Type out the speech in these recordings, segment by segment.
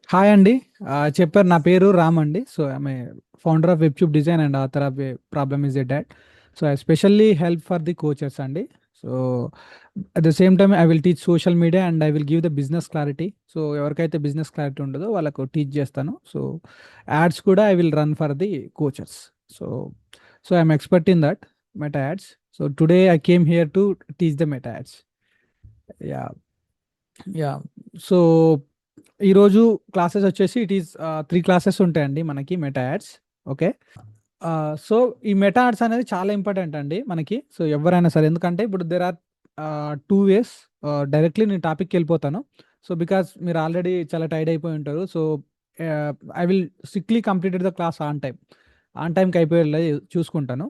Hi అండి. చెప్పారు నా పేరు రామ్ అండి. So I'm a founder of Webtube design and author of a problem is a dot. So I specially help for the coaches అండి. So at the same time I will teach social media and I will give the business clarity. So ఎవరికైతే business clarity ఉండదో వాళ్ళకు teach చేస్తాను. So ads కూడా I will run for the coaches. So so I'm expert in that Meta ads. So today I came here to teach the meta ads. Yeah yeah so ఈరోజు classes వచ్చేసి it is 3 classes ఉంటాయండి మనకి meta ads. Okay. So ఈ meta ads అనేది చాలా important అండి మనకి. So ఎవరైనా సరే, ఎందుకంటే ఇప్పుడు దెర్ ఆర్ 2 వేస్. డైరెక్ట్‌లీ నేను టాపిక్‌కి వెళ్ళిపోతాను. సో బికాజ్ మీరు ఆల్రెడీ చాలా టైర్డ్ అయిపోయి ఉంటారు. So I will strictly completed the class on time. On టైమ్‌కి అయిపోయేలా చూసుకుంటాను.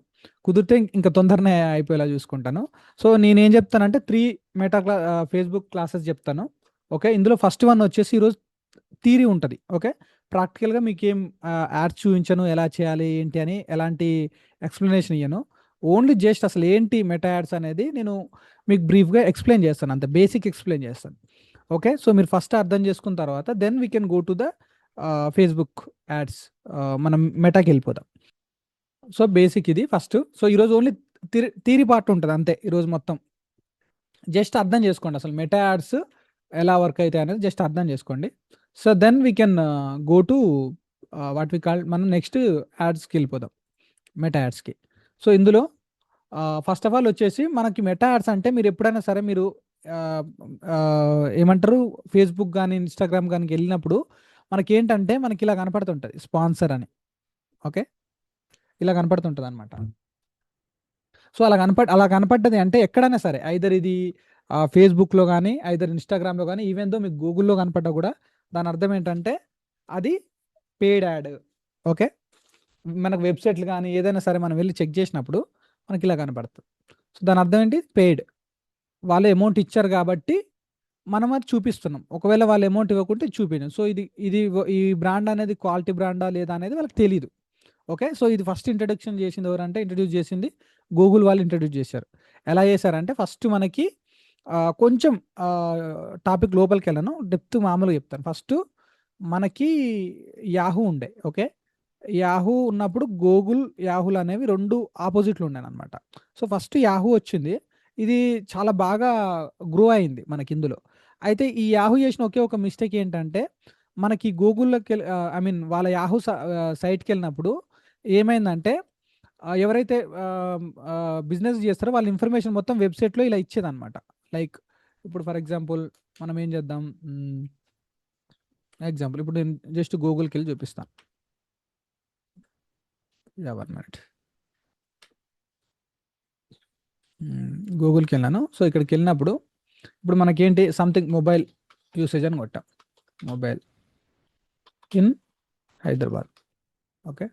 కుదిరితే ఇంకా తొందరనే అయిపోయేలా చూసుకుంటాను. సో నేనేం చెప్తానంటే 3 ఫేస్‌బుక్ క్లాసెస్ చెప్తాను. ఓకే. ఇందులో ఫస్ట్ వన్ వచ్చేసి ఈరోజు థియరీ ఉంటది. ఓకే. ప్రాక్టికల్‌గా మీకేం యాడ్స్ చూయించను. ఎలా చేయాలి, ఏంటి అని ఎలాంటి ఎక్స్‌ప్లనేషన్ ఇయ్యను. ఓన్లీ జస్ట్ అసలు ఏంటి మెటా యాడ్స్ అనేది నేను మీకు బ్రీఫ్‌గా ఎక్స్‌ప్లెయిన్ చేస్తాను. అంతే, బేసిక్ ఎక్స్‌ప్లెయిన్ చేస్తాను. ఓకే. సో మీరు ఫస్ట్ అర్థం చేసుకున్న తర్వాత then we can go to the Facebook ads. మనం మెటాకెళ్ళిపోదాం. సో బేసిక్ ఇది ఫస్ట్. సో ఈరోజు ఓన్లీ థియరీ పార్ట్ ఉంటది అంతే ఈరోజు మొత్తం. జస్ట్ అర్థం చేసుకోండి అసలు మెటా యాడ్స్ ఎలా వర్క్ అయితాయి అనేది జస్ట్ అర్థం చేసుకోండి. So then we can go to what we call మనం నెక్స్ట్ యాడ్స్కి వెళ్ళిపోదాం, మెటా యాడ్స్కి. సో ఇందులో ఫస్ట్ ఆఫ్ ఆల్ వచ్చేసి మనకి మెటా యాడ్స్ అంటే మీరు ఎప్పుడైనా సరే మీరు ఏమంటారు, ఫేస్బుక్ కానీ ఇన్స్టాగ్రామ్ కానీ వెళ్ళినప్పుడు మనకి ఏంటంటే మనకి ఇలా కనపడుతుంటుంది స్పాన్సర్ అని. ఓకే. ఇలా కనపడుతుంటుంది అనమాట. సో అలా కనపడ్డది అంటే ఎక్కడైనా సరే ఐదర్ ఇది ఫేస్బుక్లో కానీ ఐదర్ ఇన్స్టాగ్రామ్లో కానీ ఈవెన్ దో మీకు గూగుల్లో కనపడ్డా కూడా దాని అర్థం ఏంటంటే అది పెయిడ్ యాడ్. ఓకే. మనకు వెబ్సైట్లు కానీ ఏదైనా సరే మనం వెళ్ళి చెక్ చేసినప్పుడు మనకి ఇలా కనపడుతుంది. సో దాని అర్థం ఏంటి, పెయిడ్. వాళ్ళు అమౌంట్ ఇచ్చారు కాబట్టి మనం అది చూపిస్తున్నాం. ఒకవేళ వాళ్ళు అమౌంట్ ఇవ్వకుంటే చూపించం. సో ఈ బ్రాండ్ అనేది క్వాలిటీ బ్రాండా లేదా అనేది వాళ్ళకి తెలియదు. ఓకే. సో ఇది ఫస్ట్ ఇంట్రడక్షన్ చేసింది ఎవరంటే, ఇంట్రడ్యూస్ చేసింది గూగుల్ వాళ్ళు ఇంట్రడ్యూస్ చేశారు. ఎలా చేశారంటే ఫస్ట్ మనకి కొంచెం టాపిక్ లోపలికి వెళ్ళను, డెప్త్ మామూలుగా చెప్తాను. ఫస్ట్ మనకి యాహూ ఉండే. ఓకే. యాహూ ఉన్నప్పుడు గూగుల్, యాహూలు అనేవి 2 ఆపోజిట్లు ఉండేనమాట. సో ఫస్ట్ యాహూ వచ్చింది. ఇది చాలా బాగా గ్రో అయింది మనకిందులో. అయితే ఈ యాహూ చేసిన ఒకే ఒక మిస్టేక్ ఏంటంటే, మనకి గూగుల్‌లోకెళ్ ఐ మీన్ వాళ్ళ యాహూ సైట్‌కెళ్ళినప్పుడు ఏమైందంటే, ఎవరైతే బిజినెస్ చేస్తారో వాళ్ళ ఇన్ఫర్మేషన్ మొత్తం వెబ్‌సైట్‌లో ఇలా ఇచ్చేదనమాట. లైక్ ఇప్పుడు ఫర్ ఎగ్జాంపుల్ మనం ఏం చేద్దాం, ఎగ్జాంపుల్ ఇప్పుడు నేను జస్ట్ గూగుల్‌కెళ్ళి చూపిస్తాను. యాహ్! 1 మినిట్. గూగుల్‌కెళ్ళాను. సో ఇక్కడికెళ్ళినప్పుడు ఇప్పుడు మనకేంటి సంథింగ్ మొబైల్ యూసేజ్ అని కొట్టాం. Mobile in Hyderabad. Okay.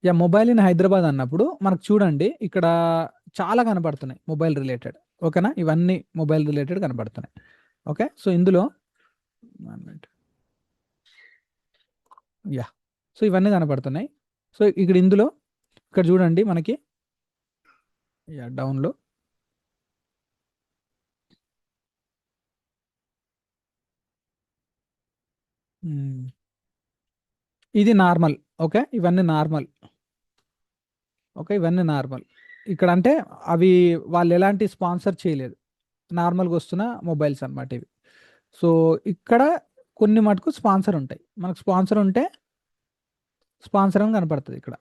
Yeah! Mobile in Hyderabad అన్నప్పుడు మనకు చూడండి ఇక్కడ చాలా కనపడుతున్నాయి మొబైల్ రిలేటెడ్. ఓకేనా? ఇవన్నీ మొబైల్ రిలేటెడ్ కనపడుతున్నాయి. ఓకే. సో ఇందులో 1 మినిట్. యాహ్! సో ఇవన్నీ కనపడుతున్నాయి. సో ఇక్కడ ఇందులో ఇక్కడ చూడండి మనకి, యాహ్! డౌన్‌లో హ్మ్. ఇది నార్మల్. ఓకే. ఇవన్నీ నార్మల్. ఓకే. ఇవన్నీ నార్మల్. ఇక్కడ అంటే అవి వాళ్ళు ఎలాంటి స్పాన్సర్ చేయలేదు. నార్మల్‌గా వస్తున్న మొబైల్స్ అన్నమాట ఇవి. సో ఇక్కడ కొన్ని మటుకు స్పాన్సర్ ఉంటాయి. మనకు స్పాన్సర్ ఉంటే స్పాన్సర్ అని కనపడుతది ఇక్కడ.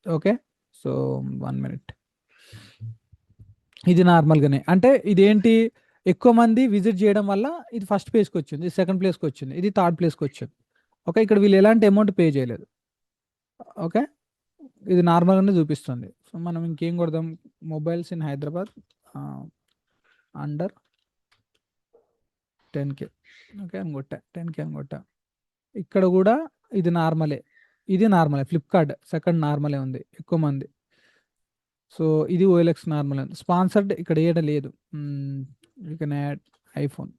ఓకే. So 1 minute. ఇది నార్మల్‌గానే. అంటే ఇదేంటి, ఎక్కువ మంది విజిట్ చేయడం వల్ల ఇది ఫస్ట్ ప్లేస్‌కొచ్చింది. ఇది సెకండ్ ప్లేస్‌కొచ్చింది. ఇది థర్డ్ ప్లేస్‌కొచ్చింది. ఓకే. ఇక్కడ వీళ్ళు ఎలాంటి అమౌంట్ పే చేయలేదు. ఓకే. ఇది నార్మల్‌గానే చూపిస్తుంది. సో మనం ఇంకేం కొడదాం, మొబైల్స్ ఇన్ హైదరాబాద్ ఆహ్, అండర్ 10,000. ఓకే అని కొట్టా. 10,000 అని కొట్టా. ఇక్కడ గూడా ఇది నార్మలే. ఇది నార్మలే. ఫ్లిప్‌కార్ట్ సెకండ్ నార్మలే ఉంది. ఎక్కువ మంది. సో ఇది ఓఎల్ఎక్స్ నార్మలే ఉంది. స్పాన్సర్డ్ ఇక్కడ ఏడ లేదు. You can add iPhone.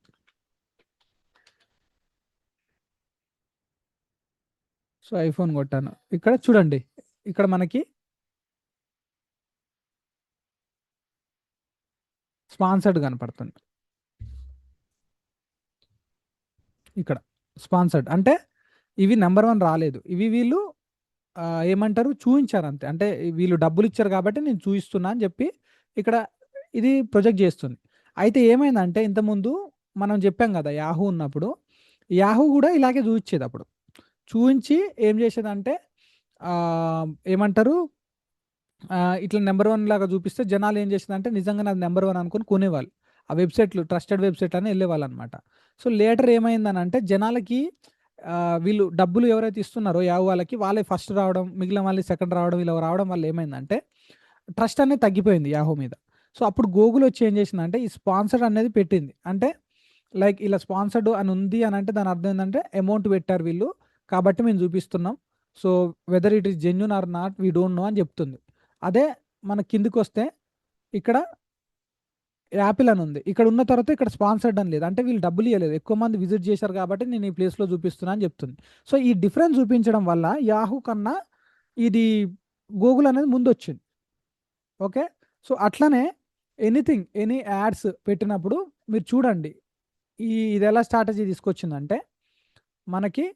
So iPhone కొట్టాను. ఇక్కడ చూడండి. ఇక్కడ మనకి స్పాన్సర్డ్ కనపడుతుంది. ఇక్కడ స్పాన్సర్డ్ అంటే ఇవి నెంబర్ వన్ రాలేదు, ఇవి వీళ్ళు ఏమంటారు చూయించారు అంతే, అంటే వీళ్ళు డబ్బులు ఇచ్చారు కాబట్టి నేను చూయిస్తున్నా అని చెప్పి ఇక్కడ ఇది ప్రొజెక్ట్ చేస్తుంది. అయితే ఏమైందంటే ఇంతకుముందు మనం చెప్పాం కదా యాహూ ఉన్నప్పుడు, యాహూ కూడా ఇలాగే చూయించేది. అప్పుడు చూయించి ఏం చేసేదంటే ఏమంటారు ఇట్లా నెంబర్ వన్ లాగా చూపిస్తే జనాలు ఏం చేసేదంటే నిజంగా అది నెంబర్ వన్ అనుకుని కొనేవాళ్ళు, ఆ వెబ్సైట్లు ట్రస్టెడ్ వెబ్సైట్ అని వెళ్ళేవాళ్ళు అనమాట. సో లేటర్ ఏమైందని అంటే జనాలకి వీళ్ళు డబ్బులు ఎవరైతే ఇస్తున్నారో యాహూ వాళ్ళకి, వాళ్ళే ఫస్ట్ రావడం, మిగిలిన వాళ్ళు సెకండ్ రావడం, ఇలా రావడం వల్ల ఏమైందంటే ట్రస్ట్ అనేది తగ్గిపోయింది యాహూ మీద. సో అప్పుడు గూగుల్ వచ్చి ఏం చేసిందంటే ఈ స్పాన్సర్డ్ అనేది పెట్టింది. అంటే లైక్ ఇలా స్పాన్సర్డ్ అని ఉంది అని అంటే దాని అర్థం ఏంటంటే అమౌంట్ పెట్టారు వీళ్ళు కాబట్టి మేము చూపిస్తున్నాం, so whether it is genuine are not we don't know అని చెప్తుంది. అదే మన కిందికి వస్తే ఇక్కడ యాపిల్ అని ఉంది, ఇక్కడ ఉన్న తర్వాత ఇక్కడ స్పాన్సర్డ్ అని లేదు, అంటే వీళ్ళు డబ్బులు ఇవ్వలేదు, ఎక్కువ మంది విజిట్ చేశారు కాబట్టి నేను ఈ ప్లేస్లో చూపిస్తున్నా అని చెప్తుంది. సో ఈ డిఫరెన్స్ చూపించడం వల్ల యాహూ కన్నా ఇది గూగుల్ అనేది ముందు వచ్చింది. ఓకే, సో అట్లనే ఎనీథింగ్ ఎనీ యాడ్స్ పెట్టినప్పుడు మీరు చూడండి ఇది ఎలా స్ట్రాటజీ తీసుకొచ్చిందంటే మనకి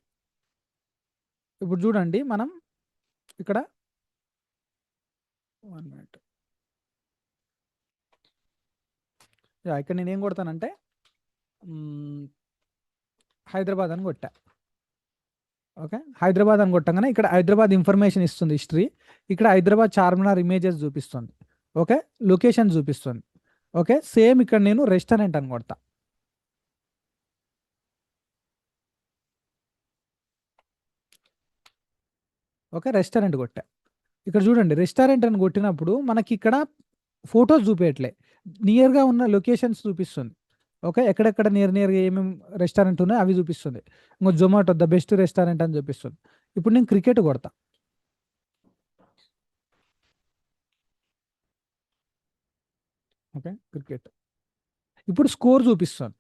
ఇప్పుడు చూడండి మనం ఇక్కడ 1 మినిట్ ఇక్కడ నేను ఏం కొడతానంటే హైదరాబాద్ అని కొట్టా. ఓకే, హైదరాబాద్ అని కొట్టగానే ఇక్కడ హైదరాబాద్ ఇన్ఫర్మేషన్ ఇస్తుంది, హిస్టరీ. ఇక్కడ హైదరాబాద్ చార్మినార్ ఇమేజెస్ చూపిస్తుంది. ఓకే, లొకేషన్ చూపిస్తుంది. ఓకే, సేమ్ ఇక్కడ నేను రెస్టారెంట్ అని కొడతా. ఓకే, రెస్టారెంట్ కొట్టా. ఇక్కడ చూడండి రెస్టారెంట్ అని కొట్టినప్పుడు మనకి ఇక్కడ ఫొటోస్ చూపించట్లే, నియర్గా ఉన్న లొకేషన్స్ చూపిస్తుంది. ఓకే, ఎక్కడెక్కడ నియర్గా ఏమేమి రెస్టారెంట్ ఉన్నాయో అవి చూపిస్తుంది. ఇంకో జొమాటో ద బెస్ట్ రెస్టారెంట్ అని చూపిస్తుంది. ఇప్పుడు నేను క్రికెట్ కొడతా. ఓకే, క్రికెట్ ఇప్పుడు స్కోర్ చూపిస్తుంది.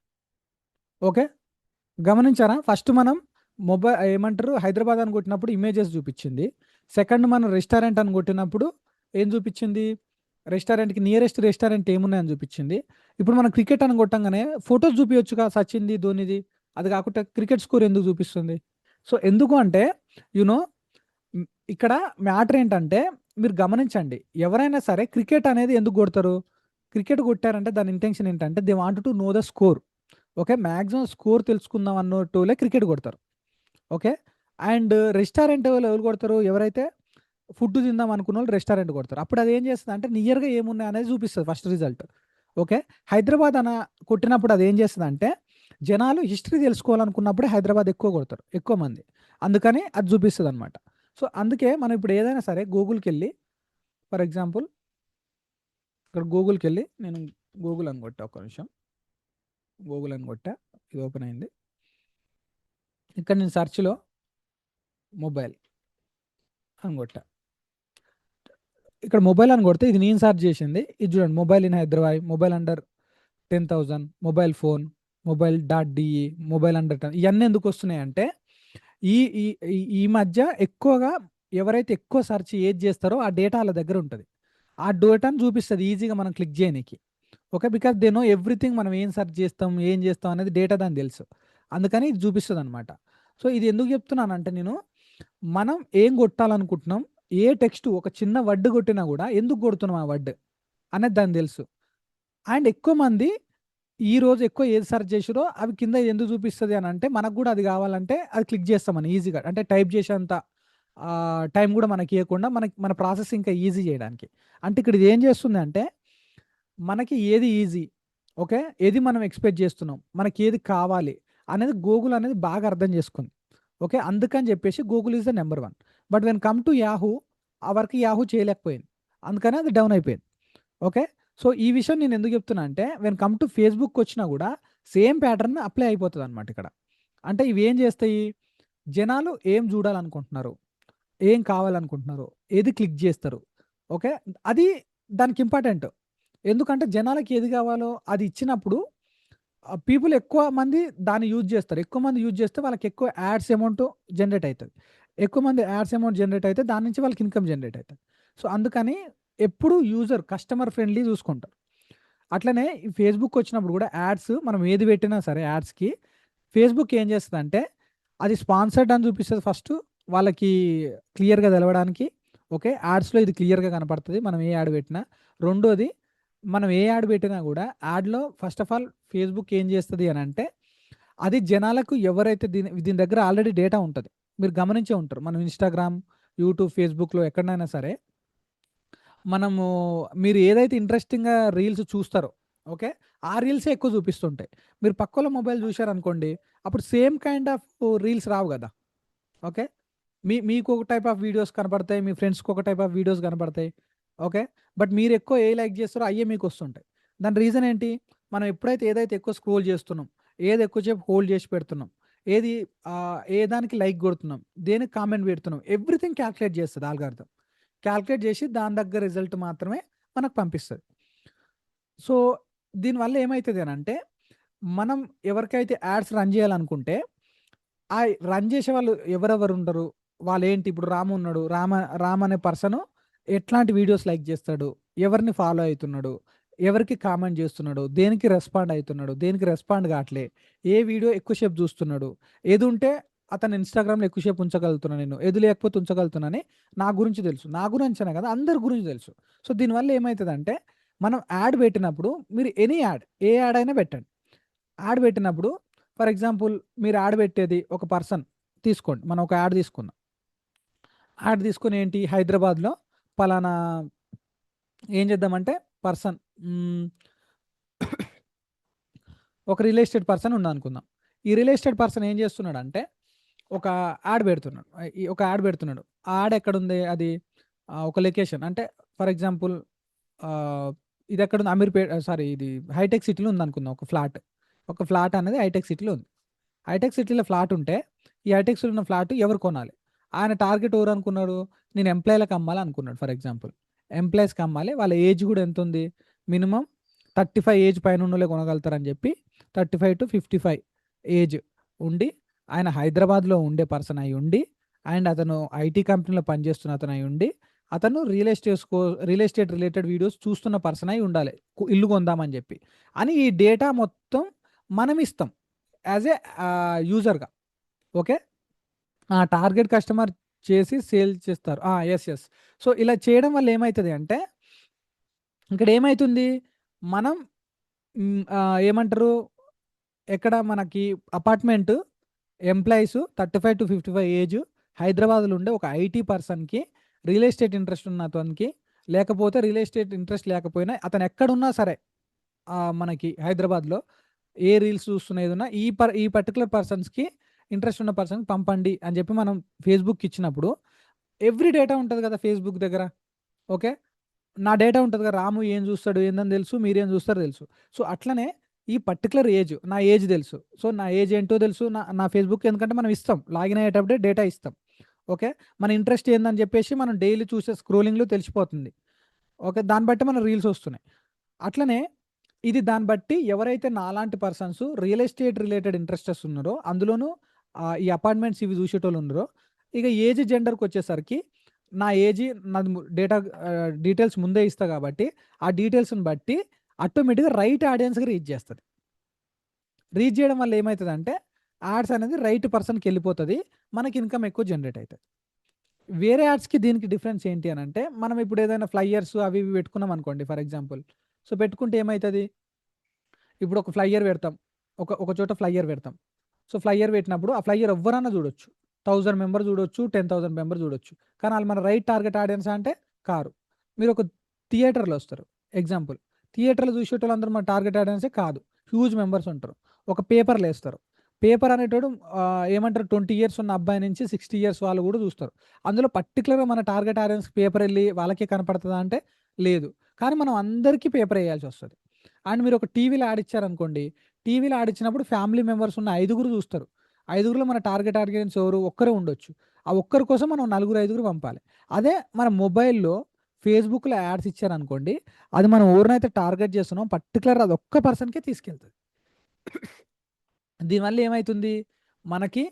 ఓకే, గమనించారా? ఫస్ట్ మనం మొబైల్ ఏమంటారు హైదరాబాద్ అని కొట్టినప్పుడు ఇమేజెస్ చూపించింది. సెకండ్ మనం రెస్టారెంట్ అని కొట్టినప్పుడు ఏం చూపించింది, రెస్టారెంట్కి నియరెస్ట్ రెస్టారెంట్ ఏమున్నాయని చూపించింది. ఇప్పుడు మనం క్రికెట్ అని కొట్టంగానే ఫొటోస్ చూపించచ్చుగా సచిన్ది ధోనిది, అది కాకుండా క్రికెట్ స్కోర్ ఎందుకు చూపిస్తుంది? సో ఎందుకు అంటే యునో ఇక్కడ మ్యాటర్ ఏంటంటే మీరు గమనించండి, ఎవరైనా సరే క్రికెట్ అనేది ఎందుకు కొడతారు, క్రికెట్ కొట్టారంటే దాని ఇంటెన్షన్ ఏంటంటే they want to know the score. Okay, maximum score తెలుసుకుందాం అన్నట్టులే క్రికెట్ కొడతారు. ఓకే, అండ్ రెస్టారెంట్ వాళ్ళు ఎవరు కొడతారు, ఎవరైతే ఫుడ్ తిందాం అనుకున్న వాళ్ళు రెస్టారెంట్ కొడతారు. అప్పుడు అది ఏం చేస్తుంది అంటే నియర్గా ఏమున్నాయి అనేది చూపిస్తుంది ఫస్ట్ రిజల్ట్. ఓకే, హైదరాబాద్ అన్న కొట్టినప్పుడు అది ఏం చేస్తుంది అంటే జనాలు హిస్టరీ తెలుసుకోవాలనుకున్నప్పుడే హైదరాబాద్ ఎక్కువ కొడతారు, ఎక్కువ మంది, అందుకని అది చూపిస్తుంది అనమాట. సో అందుకే మనం ఇప్పుడు ఏదైనా సరే గూగుల్కి వెళ్ళి ఫర్ ఎగ్జాంపుల్ ఇక్కడ గూగుల్కి వెళ్ళి నేను గూగుల్ అని కొట్టా, ఒక నిమిషం, గూగుల్ అని కొట్టా, ఇది ఓపెన్ అయింది. ఇక్కడ నేను సెర్చ్లో మొబైల్ అని కొట్టా. ఇక్కడ మొబైల్ అని కొడితే ఇది నేను సెర్చ్ చేసింది, ఇది చూడండి mobile in Hyderabad, mobile under 10,000, mobile phone, mobile dot DE, mobile under 10, ఇవన్నీ ఎందుకు వస్తున్నాయి అంటే ఈ ఈ ఈ మధ్య ఎక్కువగా ఎవరైతే ఎక్కువ సెర్చ్ ఏది చేస్తారో ఆ డేటా వాళ్ళ దగ్గర ఉంటుంది, ఆ డేటాను చూపిస్తుంది ఈజీగా మనం క్లిక్ చేయడానికి. Okay, because they know everything, మనం ఏం సెర్చ్ చేస్తాం ఏం చేస్తాం అనేది డేటా దాన్ని తెలుసు, అందుకని ఇది చూపిస్తుంది అనమాట. సో ఇది ఎందుకు చెప్తున్నానంటే నేను మనం ఏం కొట్టాలనుకుంటున్నాం, ఏ టెక్స్ట్ ఒక చిన్న వర్డ్ కొట్టినా కూడా ఎందుకు కొడుతున్నాం ఆ వర్డ్ అనేది దాన్ని తెలుసు. అండ్ ఎక్కువ మంది ఈ రోజు ఎక్కువ ఏది సెర్చ్ చేసిరో అవి కింద ఎందుకు చూపిస్తుంది అని అంటే మనకు కూడా అది కావాలంటే అది క్లిక్ చేస్తామని ఈజీగా, అంటే టైప్ చేసేంత టైం కూడా మనకి ఇవ్వకుండా మన ప్రాసెస్ ఇంకా ఈజీ చేయడానికి. అంటే ఇక్కడ ఇది ఏం చేస్తుంది అంటే మనకి ఏది ఈజీ, ఓకే, ఏది మనం ఎక్స్పెక్ట్ చేస్తున్నాం, మనకి ఏది కావాలి అనేది గూగుల్ అనేది బాగా అర్థం చేసుకుంది. ఓకే, అందుకని చెప్పేసి Google is the number one. But when come to Yahoo ఆ వర్క్ యాహూ చేయలేకపోయింది, అందుకని అది డౌన్ అయిపోయింది. ఓకే, సో ఈ విషయం నేను ఎందుకు చెప్తున్నా అంటే వెన్ కమ్ టు ఫేస్బుక్ వచ్చినా కూడా సేమ్ ప్యాటర్న్ అప్లై అయిపోతుంది అనమాట ఇక్కడ. అంటే ఇవి ఏం చేస్తాయి, జనాలు ఏం చూడాలనుకుంటున్నారు, ఏం కావాలనుకుంటున్నారు, ఏది క్లిక్ చేస్తారు, ఓకే, అది దానికి ఇంపార్టెంట్. ఎందుకంటే జనాలకి ఏది కావాలో అది ఇచ్చినప్పుడు పీపుల్ ఎక్కువ మంది దాన్ని యూజ్ చేస్తారు, ఎక్కువ మంది యూజ్ చేస్తే వాళ్ళకి ఎక్కువ యాడ్స్ అమౌంట్ జనరేట్ అవుతుంది, ఎక్కువ మంది యాడ్స్ అమౌంట్ జనరేట్ అయితే దాని నుంచి వాళ్ళకి ఇన్కమ్ జనరేట్ అవుతుంది. సో అందుకని ఎప్పుడు యూజర్ కస్టమర్ ఫ్రెండ్లీ చూసుకుంటారు. అట్లనే ఈ ఫేస్బుక్ వచ్చినప్పుడు కూడా యాడ్స్ మనం ఏది పెట్టినా సరే యాడ్స్కి ఫేస్‌బుక్ ఏం చేస్తదంటే, అది స్పాన్సర్డ్ అని చూపిస్తది ఫస్టు. వాళ్ళకి క్లియర్‌గా తెలవడానికి. ఓకే. యాడ్స్‌లో ఇది క్లియర్‌గా కనపడతది. మనం ఏ యాడ్ పెట్టినా. రెండోది మనం ఏ యాడ్ పెట్టినా గూడా యాడ్‌లో ఫస్ట్ ఆఫ్ ఆల్ ఫేస్‌బుక్ ఏం చేస్తది అనంటే, అది జనాలకు ఎవరైతే దీని దగ్గర ఆల్రెడీ డేటా ఉంటది. మీరు గమనించే ఉంటారు. మనం ఇన్‌స్టాగ్రామ్, యూట్యూబ్, ఫేస్‌బుక్‌లో ఎక్కడనైనా సరే మనము మీరు ఏదైతే ఇంట్రెస్టింగ్‌గా రీల్స్ చూస్తారో, ఓకే. ఆ రీల్సే ఎక్కువ చూపిస్తుంటాయి. మీరు పక్కోళ్ళ మొబైల్ చూశారనుకోండి, అప్పుడు సేమ్ కైండ్ ఆఫ్ రీల్స్ రావు గదా! ఓకే. మీకు ఒక టైప్ ఆఫ్ వీడియోస్ కనపడతాయి. మీ ఫ్రెండ్స్‌కి ఒక టైప్ ఆఫ్ వీడియోస్ కనపడతాయి. ఓకే. బట్ మీరెక్కువ ఏ లైక్ చేస్తారో అయ్యే మీకొస్తుంటాయి. దాని రీజన్ ఏంటి? మనం ఎప్పుడైతే ఏదైతే ఎక్కువ స్క్రోల్ చేస్తున్నాం, ఏది ఎక్కువ సేపు హోల్డ్ చేసి పెడుతున్నాం, ఏది ఏ దానికి లైక్ కొడుతున్నాం, దేనికి కామెంట్ పెడుతున్నాం, ఎవ్రీథింగ్ కాలిక్యులేట్ చేస్తది ఆల్గారిథం. కాలిక్యులేట్ చేసి దాని దగ్గర రిజల్ట్ మాత్రమే మనకు పంపిస్తది. సో, దీనివల్ల ఏమైతది అనంటే, మనం ఎవరికైతే యాడ్స్ రన్ చేయాలనుకుంటే, ఆ రన్ చేసేవాళ్ళు ఎవరెవరుంటరు? వాళ్ళేంటి ఇప్పుడు రాము ఉన్నాడు. రామ్ అనే పర్సను ఎట్లాంటి వీడియోస్ లైక్ చేస్తాడు? ఎవరిని ఫాలో అయితున్నాడు? ఎవరికి కామెంట్ చేస్తున్నాడు? దేనికి రెస్పాండ్ అయితున్నాడు? దేనికి రెస్పాండ్ కాట్లే? ఏ వీడియో ఎక్కువ సేపు చూస్తున్నాడు? ఏదుంటే అతను ఇన్‌స్టాగ్రామ్‌లో ఎక్కువ సేపు ఉంచగలుగుతున్నా నేను. ఏది లేకపోతే ఉంచగలుగుతున్నానని నా గురించి తెలుసు. నా గురించనే కాదు అందరి గురించి తెలుసు. సో, దీనివల్ల ఏమైతదంటే, మనం యాడ్ పెట్టినప్పుడు మీరు ఎనీ యాడ్, ఏ యాడ్ అయినా పెట్టండి. యాడ్ పెట్టినప్పుడు ఫర్ ఎగ్జాంపుల్ మీరు యాడ్ పెట్టేది ఒక పర్సన్ తీసుకోండి. మనం ఒక యాడ్ తీసుకుందాం. యాడ్ తీసుకొని ఏంటి హైదరాబాద్‌లో పలానా ఏం చేద్దామంటే పర్సన్ హ్మ్. ఒక రియల్ ఎస్టేట్ పర్సన్ ఉన్నాడనుకుందాం. ఈ రియల్ ఎస్టేట్ పర్సన్ ఏం చేస్తున్నాడంటే ఒక యాడ్ పెడుతున్నాడు. ఒక యాడ్ పెడుతున్నాడు. ఆ యాడ్ ఎక్కడుంది? అది ఒక లొకేషన్ అంటే ఫర్ ఎగ్జాంపుల్ ఆహ్, ఇదెక్కడుంది సారీ ఇది హైటెక్ సిటీలో ఉందనుకుందాం ఒక ఫ్లాట్. ఒక ఫ్లాట్ అనేది హైటెక్ సిటీలో ఉంది. హైటెక్ సిటీలో ఫ్లాట్ ఉంటే, ఈ హైటెక్ సిటీలో ఉన్న ఫ్లాట్ ఎవరు కొనాలి? ఆయన టార్గెట్ ఎవరనుకున్నాడు? నేను ఎంప్లాయీలకు అమ్మాలి అనుకున్నాడు ఫర్ ఎగ్జాంపుల్. ఎంప్లాయీస్‌కి అమ్మాలి. వాళ్ళ ఏజ్ గూడా ఎంతుంది? మినిమమ్ 35 ఏజ్ పైనున్నోళ్ళే కొనగలుగుతారని జెప్పి 35-55 ఏజ్ ఉండి, ఆయన హైదరాబాద్‌లో ఉండే పర్సన్ అయ్యుండి, అండ్ అతను ఐటీ కంపెనీలో పనిచేస్తున్న అతనయ్యుండి, అతను రియల్ ఎస్టేట్ రిలేటెడ్ వీడియోస్ చూస్తున్న పర్సన్ అయి ఉండాలి. ఇల్లు కొందామని జెప్పి. అని ఈ డేటా మొత్తం మనమిస్తాం. యాజ్ ఏ యూజర్‌గా. ఓకే. టార్గెట్ కస్టమర్ చేసి సేల్ చేస్తారు. యెస్. యెస్. సో, ఇలా చేయడం వల్ల ఏమైతది అంటే, ఇక్కడ ఏమైతుంది? మనం ఏమంటారు? ఎక్కడ మనకి అపార్ట్‌మెంట్ ఎంప్లాయీస్ 35-55 ఏజ్ హైదరాబాద్‌లో ఉండే ఒక ఐటీ పర్సన్‌కి రియల్ ఎస్టేట్ ఇంట్రెస్ట్ ఉన్న అతనికి, లేకపోతే రియల్ ఎస్టేట్ ఇంట్రెస్ట్ లేకపోయినా అతను ఎక్కడున్నా సరే మనకి హైదరాబాద్‌లో ఏ రీల్స్ చూస్తున్నా ఏదున్నా ఈ పర్టిక్యులర్ పర్సన్స్‌కి ఇంట్రెస్ట్ ఉన్న పర్సన్‌కి పంపండి అని చెప్పి మనం ఫేస్‌బుక్‌కి ఇచ్చినప్పుడు ఎవ్రీ డేటా ఉంటది కదా ఫేస్‌బుక్ దగ్గర. ఓకే. నా డేటా ఉంటది కదా! రాము ఏం చూస్తాడు ఏందని తెలుసు. మీరేం చూస్తారో తెలుసు. సో, అట్లనే ఈ పర్టిక్యులర్ ఏజ్ నా ఏజ్ తెలుసు. సో, నా ఏజ్ ఏంటో తెలుసు. నా ఫేస్‌బుక్ ఎందుకంటే మనం ఇస్తాం. లాగిన్ అయ్యేటప్పుడే డేటా ఇస్తాం. ఓకే. మన ఇంట్రెస్ట్ ఏందని చెప్పేసి మనం డైలీ చూసే స్క్రోలింగ్‌లో తెలిసిపోతుంది. ఓకే. దాన్ని బట్టి మన రీల్స్ వస్తున్నాయి. అట్లనే ఇది దాన్ని బట్టి ఎవరైతే నాలాంటి పర్సన్స్ రియల్ ఎస్టేట్ రిలేటెడ్ ఇంట్రెస్టెస్ ఉన్నారో, అందులోనూ ఈ అపార్ట్మెంట్స్ ఇవి చూసేటోళ్ళు ఉన్నారో, ఇక ఏజ్ జెండర్‌కొచ్చేసరికి నా ఏజి నాది డీటెయిల్స్ ముందే ఇస్తా కాబట్టి, ఆ డీటెయిల్స్‌ని బట్టి ఆటోమేటిక్‌గా రైట్ ఆడియన్స్‌కి రీచ్ చేస్తది. రీచ్ చేయడం వల్ల ఏమైతదంటే, యాడ్స్ అనేది రైట్ పర్సన్‌కెళ్ళిపోతది. మనకి ఇన్‌కమ్ ఎక్కువ జనరేట్ అయితది. వేరే యాడ్స్‌కి దీనికి డిఫరెన్స్ ఏంటి అనంటే, మనం ఇప్పుడు ఏదైనా ఫ్లైయర్స్ అవి ఇవి పెట్టుకున్నాం అనుకోండి ఫర్ ఎగ్జాంపుల్. సో, పెట్టుకుంటే ఏమైతది? ఇప్పుడు ఒక ఫ్లైయర్ పెడతాం. ఒక చోట ఫ్లైయర్ పెడతాం. సో, ఫ్లైయర్ పెట్టినప్పుడు ఆ ఫ్లైయర్ ఎవ్వరన్నా చూడొచ్చు. 1000 మెంబర్ చూడొచ్చు, 10,000 మెంబర్ చూడొచ్చు. కానీ ఆళ్ళు మన రైట్ టార్గెట్ ఆడియన్సా అంటే కారు. మీరొక థియేటర్‌లో వస్తారు. ఎగ్జాంపుల్. థియేటర్‌లో చూసేటోళ్ళందరూ మన టార్గెట్ ఆడియన్సే కాదు. హ్యూజ్ మెంబర్స్ ఉంటారు. ఒక పేపర్‌లో ఏస్తారు. పేపర్ అనేటోడు ఏమంటారు 20 ఇయర్స్ ఉన్న అబ్బాయి నుంచి 60 ఇయర్స్ వాళ్ళు కూడా చూస్తారు. అందులో పర్టిక్యులర్‌గా మన టార్గెట్ ఆడియన్స్‌కి పేపర్ ఎళ్లి వాళ్ళకే కనపడతదా అంటే లేదు. కానీ మనం అందరికీ పేపర్ ఎయ్యాల్సొస్తది. అండ్ మీరొక టీవీలో యాడ్ ఇచ్చారనుకోండి. టీవీలో యాడ్ ఇచ్చినప్పుడు ఫ్యామిలీ మెంబర్స్ ఉన్న ఐదుగురు చూస్తారు. ఐదుగురిలో మన టార్గెట్ ఆడియన్స్ ఎవరు? ఒక్కరే ఉండొచ్చు. ఆ ఒక్కరి కోసం మనం నలుగురు, ఐదుగురు పంపాలి. అదే మన మొబైల్‌లో ఫేస్‌బుక్‌లో యాడ్స్ ఇచ్చారనుకోండి. అది మనం ఎవరినైతే టార్గెట్ చేస్తున్నామో పర్టిక్యులర్ అది ఒక్క పర్సన్‌కే తీసుకెళ్తది. దీనివల్ల ఏమైతుంది? మనకి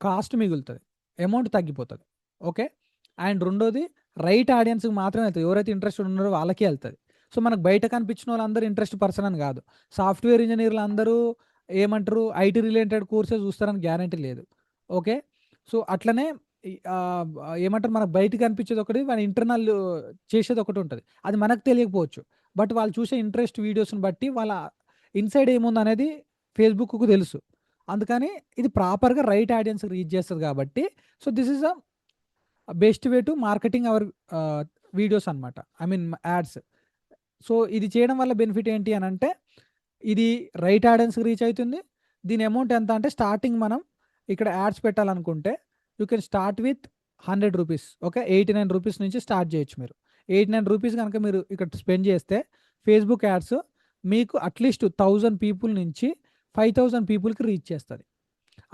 కాస్ట్ మిగులుతది. అమౌంట్ తగ్గిపోతది. ఓకే. అండ్ రెండోది రైట్ ఆడియన్స్‌కి మాత్రమే ఎళ్తది. ఎవరైతే ఇంట్రెస్టెడ్ ఉన్నారో వాళ్ళకే ఎళ్తది. సో, మనకు బయట కనిపించినోళ్ళందరూ ఇంట్రెస్ట్ పర్సన్ అని గాదు. సాఫ్ట్‌వేర్ ఇంజినీర్‌లందరూ ఏమంటారు ఐటీ రిలేటెడ్ కోర్సెస్ చూస్తారని గ్యారంటీ లేదు. ఓకే. సో అట్లనే ఏమంటారు మనకు బయట కనిపించేది ఒకటి, మన ఇంటర్నల్ చేసేది ఒకటి ఉంటుంది. అది మనకు తెలియకపోవచ్చు. బట్ వాళ్ళు చూసే ఇంట్రెస్ట్ వీడియోస్ని బట్టి వాళ్ళ ఇన్సైడ్ ఏముంది అనేది ఫేస్బుక్కు తెలుసు. అందుకని ఇది ప్రాపర్గా రైట్ ఆడియన్స్ రీచ్ చేస్తుంది కాబట్టి, so this is a best way to marketing our videos అనమాట, ఐ మీన్ యాడ్స్. సో ఇది చేయడం వల్ల బెనిఫిట్ ఏంటి అని అంటే, ఇది రైట్ ఆడియన్స్కి రీచ్ అవుతుంది. దీని అమౌంట్ ఎంత అంటే, స్టార్టింగ్ మనం ఇక్కడ యాడ్స్ పెట్టాలనుకుంటే you can start with 100 rupees. Okay, 89 rupees నుంచి స్టార్ట్ చేయొచ్చు మీరు. 89 రూపీస్ కనుక మీరు ఇక్కడ స్పెండ్ చేస్తే ఫేస్బుక్ యాడ్స్ మీకు అట్లీస్ట్ 1000 పీపుల్ నుంచి 5000 పీపుల్కి రీచ్ చేస్తుంది.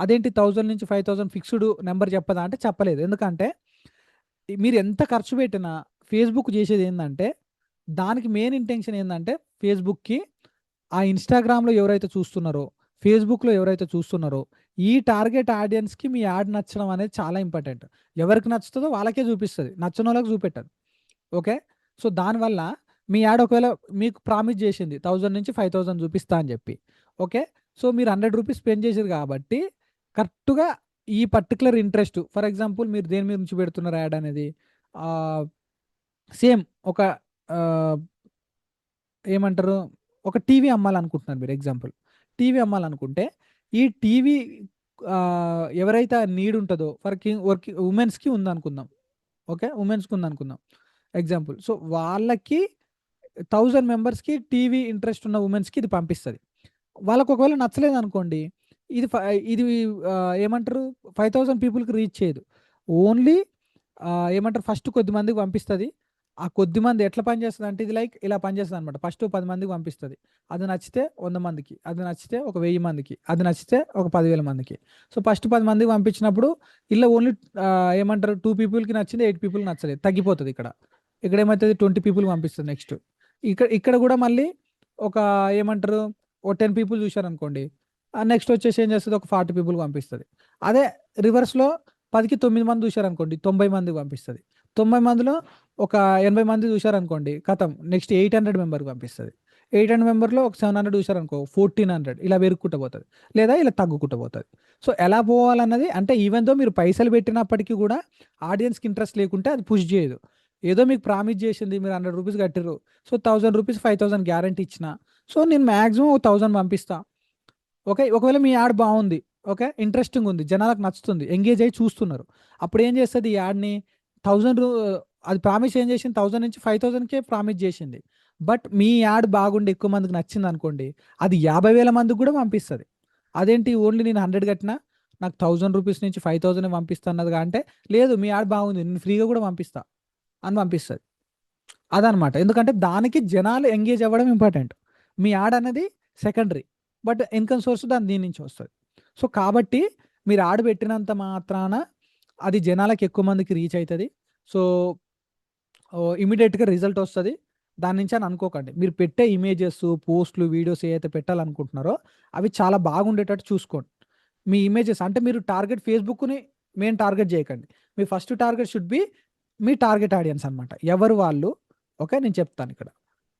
అదేంటి 1000 నుంచి 5000 ఫిక్స్డ్ నెంబర్ చెప్పదా అంటే చెప్పలేదు. ఎందుకంటే మీరు ఎంత ఖర్చు పెట్టినా ఫేస్బుక్ చేసేది ఏంటంటే, దానికి మెయిన్ ఇంటెన్షన్ ఏంటంటే, ఫేస్బుక్కి ఆ ఇన్స్టాగ్రామ్లో ఎవరైతే చూస్తున్నారో, ఫేస్బుక్లో ఎవరైతే చూస్తున్నారో, ఈ టార్గెట్ ఆడియన్స్కి మీ యాడ్ నచ్చడం అనేది చాలా ఇంపార్టెంట్. ఎవరికి నచ్చుతుందో వాళ్ళకే చూపిస్తుంది, నచ్చని వాళ్ళకి చూపెట్టదు. ఓకే. సో దానివల్ల మీ యాడ్ ఒకవేళ మీకు ప్రామిస్ చేసింది 1000 నుంచి 5000 చూపిస్తా అని చెప్పి, ఓకే. సో మీరు 100 రూపీస్ స్పెండ్ చేసారు కాబట్టి కరెక్ట్గా ఈ పర్టికులర్ ఇంట్రెస్ట్, ఫర్ ఎగ్జాంపుల్ మీరు దేని మీద నుంచి పెడుతున్నారు యాడ్ అనేది, సేమ్ ఒక ఏమంటారు, ఒక టీవీ అమ్మాలనుకుంటున్నారు మీరు. ఎగ్జాంపుల్ టీవీ అమ్మాలనుకుంటే, ఈ టీవీ ఎవరైతే నీడ్ ఉంటుందో, వర్కింగ్ ఉమెన్స్కి ఉందనుకుందాం. ఓకే, ఉమెన్స్కి ఉందనుకుందాం ఎగ్జాంపుల్. సో వాళ్ళకి 1000 మెంబర్స్కి టీవీ ఇంట్రెస్ట్ ఉన్న ఉమెన్స్కి ఇది పంపిస్తుంది. వాళ్ళకు ఒకవేళ నచ్చలేదు అనుకోండి, ఇది ఇది ఏమంటారు 5000 పీపుల్కి రీచ్ చేయదు. ఓన్లీ ఏమంటారు ఫస్ట్ కొద్ది మందికి పంపిస్తుంది. ఆ కొద్ది మంది ఎట్లా పనిచేస్తుంది అంటే, ఇది లైక్ ఇలా పనిచేస్తుంది అనమాట. ఫస్ట్ 10 మందికి పంపిస్తుంది, అది నచ్చితే 100 మందికి, అది నచ్చితే ఒక 1000 మందికి, అది నచ్చితే ఒక 10,000 మందికి. సో ఫస్ట్ 10 మందికి పంపించినప్పుడు ఇలా ఓన్లీ ఏమంటారు 2 పీపుల్కి నచ్చింది, 8 పీపుల్కి నచ్చలేదు, తగ్గిపోతుంది. ఇక్కడ ఇక్కడ ఏమవుతుంది 20 పీపుల్కి పంపిస్తుంది. నెక్స్ట్ ఇక్కడ ఇక్కడ కూడా మళ్ళీ ఒక ఏమంటారు ఓ 10 పీపుల్ చూశారనుకోండి, నెక్స్ట్ వచ్చేసి ఏం చేస్తుంది, ఒక 40 పీపుల్కి పంపిస్తుంది. అదే రివర్స్లో 10కి 9 మంది చూశారనుకోండి, 90 మందికి పంపిస్తుంది. 90 మందిలో ఒక 80 మంది చూశారనుకోండి, కథం నెక్స్ట్ 800 మెంబర్కి పంపిస్తుంది. 800 మెంబర్లో ఒక 700 చూశారనుకో, 1400 ఇలా పెరుగుకుంటూ పోతుంది, లేదా ఇలా తగ్గుకుంటూ పోతుంది. సో ఎలా పోవాలన్నది అంటే, ఈవెన్ దో మీరు పైసలు పెట్టినప్పటికీ కూడా ఆడియన్స్కి ఇంట్రెస్ట్ లేకుంటే అది పుష్ చేయదు. ఏదో మీకు ప్రామిస్ చేసింది, మీరు 100 రూపీస్ కట్టిర్రు, సో 1000 రూపీస్ 5000 గ్యారంటీ ఇచ్చిన, సో నేను మ్యాక్సిమం 1000 పంపిస్తా. ఓకే, ఒకవేళ మీ యాడ్ బాగుంది, ఓకే, ఇంట్రెస్టింగ్ ఉంది, జనాలకు నచ్చుతుంది, ఎంగేజ్ అయ్యి చూస్తున్నారు, అప్పుడు ఏం చేస్తుంది ఈ యాడ్ని 1000 అది ప్రామిస్ ఏం చేసింది 1000 నుంచి 5000కే ప్రామిస్ చేసింది. బట్ మీ యాడ్ బాగుండి ఎక్కువ మందికి నచ్చింది అనుకోండి, అది 50,000 మందికి కూడా పంపిస్తుంది. అదేంటి ఓన్లీ నేను 100 కట్టినా నాకు 1000 రూపీస్ నుంచి 5000 పంపిస్తా అన్నదిగా అంటే, లేదు మీ యాడ్ బాగుంది నేను ఫ్రీగా కూడా పంపిస్తా అని పంపిస్తుంది. అదనమాట. ఎందుకంటే దానికి జనాలు ఎంగేజ్ అవ్వడం ఇంపార్టెంట్, మీ యాడ్ అనేది సెకండరీ, బట్ ఇన్కమ్ సోర్స్ దీని నుంచి వస్తుంది. సో కాబట్టి మీరు యాడ్ పెట్టినంత మాత్రాన అది జనాలకు ఎక్కువ మందికి రీచ్ అవుతుంది. సో ఇమీడియట్గా రిజల్ట్ వస్తుంది దాని నుంచి అని అనుకోకండి. మీరు పెట్టే ఇమేజెస్, పోస్ట్లు, వీడియోస్ ఏదైతే పెట్టాలనుకుంటున్నారో అవి చాలా బాగుండేటట్టు చూసుకోండి. మీ ఇమేజెస్ అంటే మీరు టార్గెట్ ఫేస్బుక్ని మెయిన్ టార్గెట్ చేయకండి. మీ ఫస్ట్ టార్గెట్ షుడ్ బి మీ టార్గెట్ ఆడియన్స్ అనమాట, ఎవరు వాళ్ళు. ఓకే, నేను చెప్తాను ఇక్కడ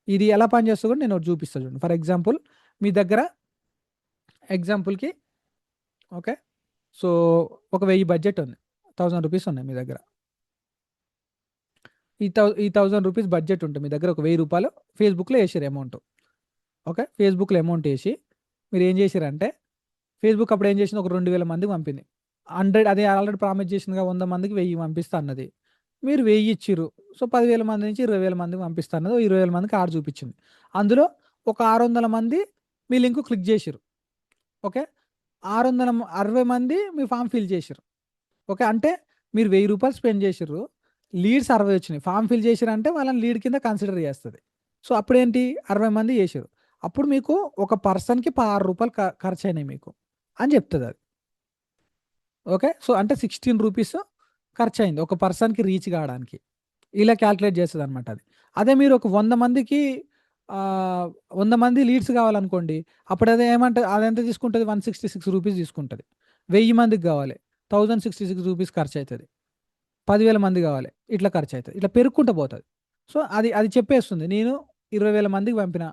ఇది ఎలా పనిచేస్తుందో కూడా నేను చూపిస్తాను చూడండి. ఫర్ ఎగ్జాంపుల్ మీ దగ్గర ఎగ్జాంపుల్కి, ఓకే, సో ఒక 1000 బడ్జెట్ ఉంది, 1000 రూపీస్ ఉన్నాయి మీ దగ్గర. ఈ 1000 రూపీస్ బడ్జెట్ ఉంటే మీ దగ్గర ఒక 1000 రూపాయలు ఫేస్బుక్లో వేసారు అమౌంట్. ఓకే, ఫేస్బుక్లో అమౌంట్ వేసి మీరు ఏం చేశారంటే, ఫేస్బుక్ అప్పుడు ఏం చేసింది, ఒక 2000 మందికి పంపింది. 100 అదే ఆల్రెడీ ప్రామిస్ చేసిందిగా 100 మందికి 1000 పంపిస్తా అన్నది. మీరు 1000 ఇచ్చిర్రు, సో 10,000 మంది నుంచి 20,000 మందికి పంపిస్తా అన్నది, 20,000 మందికి ఆర్డర్ చూపించింది. అందులో ఒక 600 మంది మీ లింక్ క్లిక్ చేసిరు. ఓకే, 660 మంది మీ ఫామ్ ఫిల్ చేసిరు. ఓకే, అంటే మీరు 1000 రూపాయలు స్పెండ్ చేసిర్రు, లీడ్స్ 60 వచ్చినాయి, ఫామ్ ఫిల్ చేసిరు అంటే వాళ్ళని లీడ్ కింద కన్సిడర్ చేస్తుంది. సో అప్పుడేంటి 60 మంది చేసారు, అప్పుడు మీకు ఒక పర్సన్కి 6 రూపాయలు ఖర్చు అయినాయి మీకు అని చెప్తుంది అది. ఓకే, సో అంటే 16 రూపీస్ ఖర్చు అయింది ఒక పర్సన్కి రీచ్ కావడానికి, ఇలా క్యాల్కులేట్ చేస్తుంది అనమాట అది. అదే మీరు ఒక 100 మందికి 100 మంది లీడ్స్ కావాలనుకోండి, అప్పుడు అదే ఏమంటే అది ఎంత తీసుకుంటుంది, 166 రూపీస్ తీసుకుంటుంది. 1000 మందికి కావాలి, 1066 రూపీస్ ఖర్చు అవుతుంది. 10,000 మంది కావాలి, ఇట్లా ఖర్చు అవుతుంది, ఇట్లా పెరుక్కుంటూ పోతుంది. సో అది అది చెప్పేస్తుంది, నేను 20,000 మందికి పంపిన,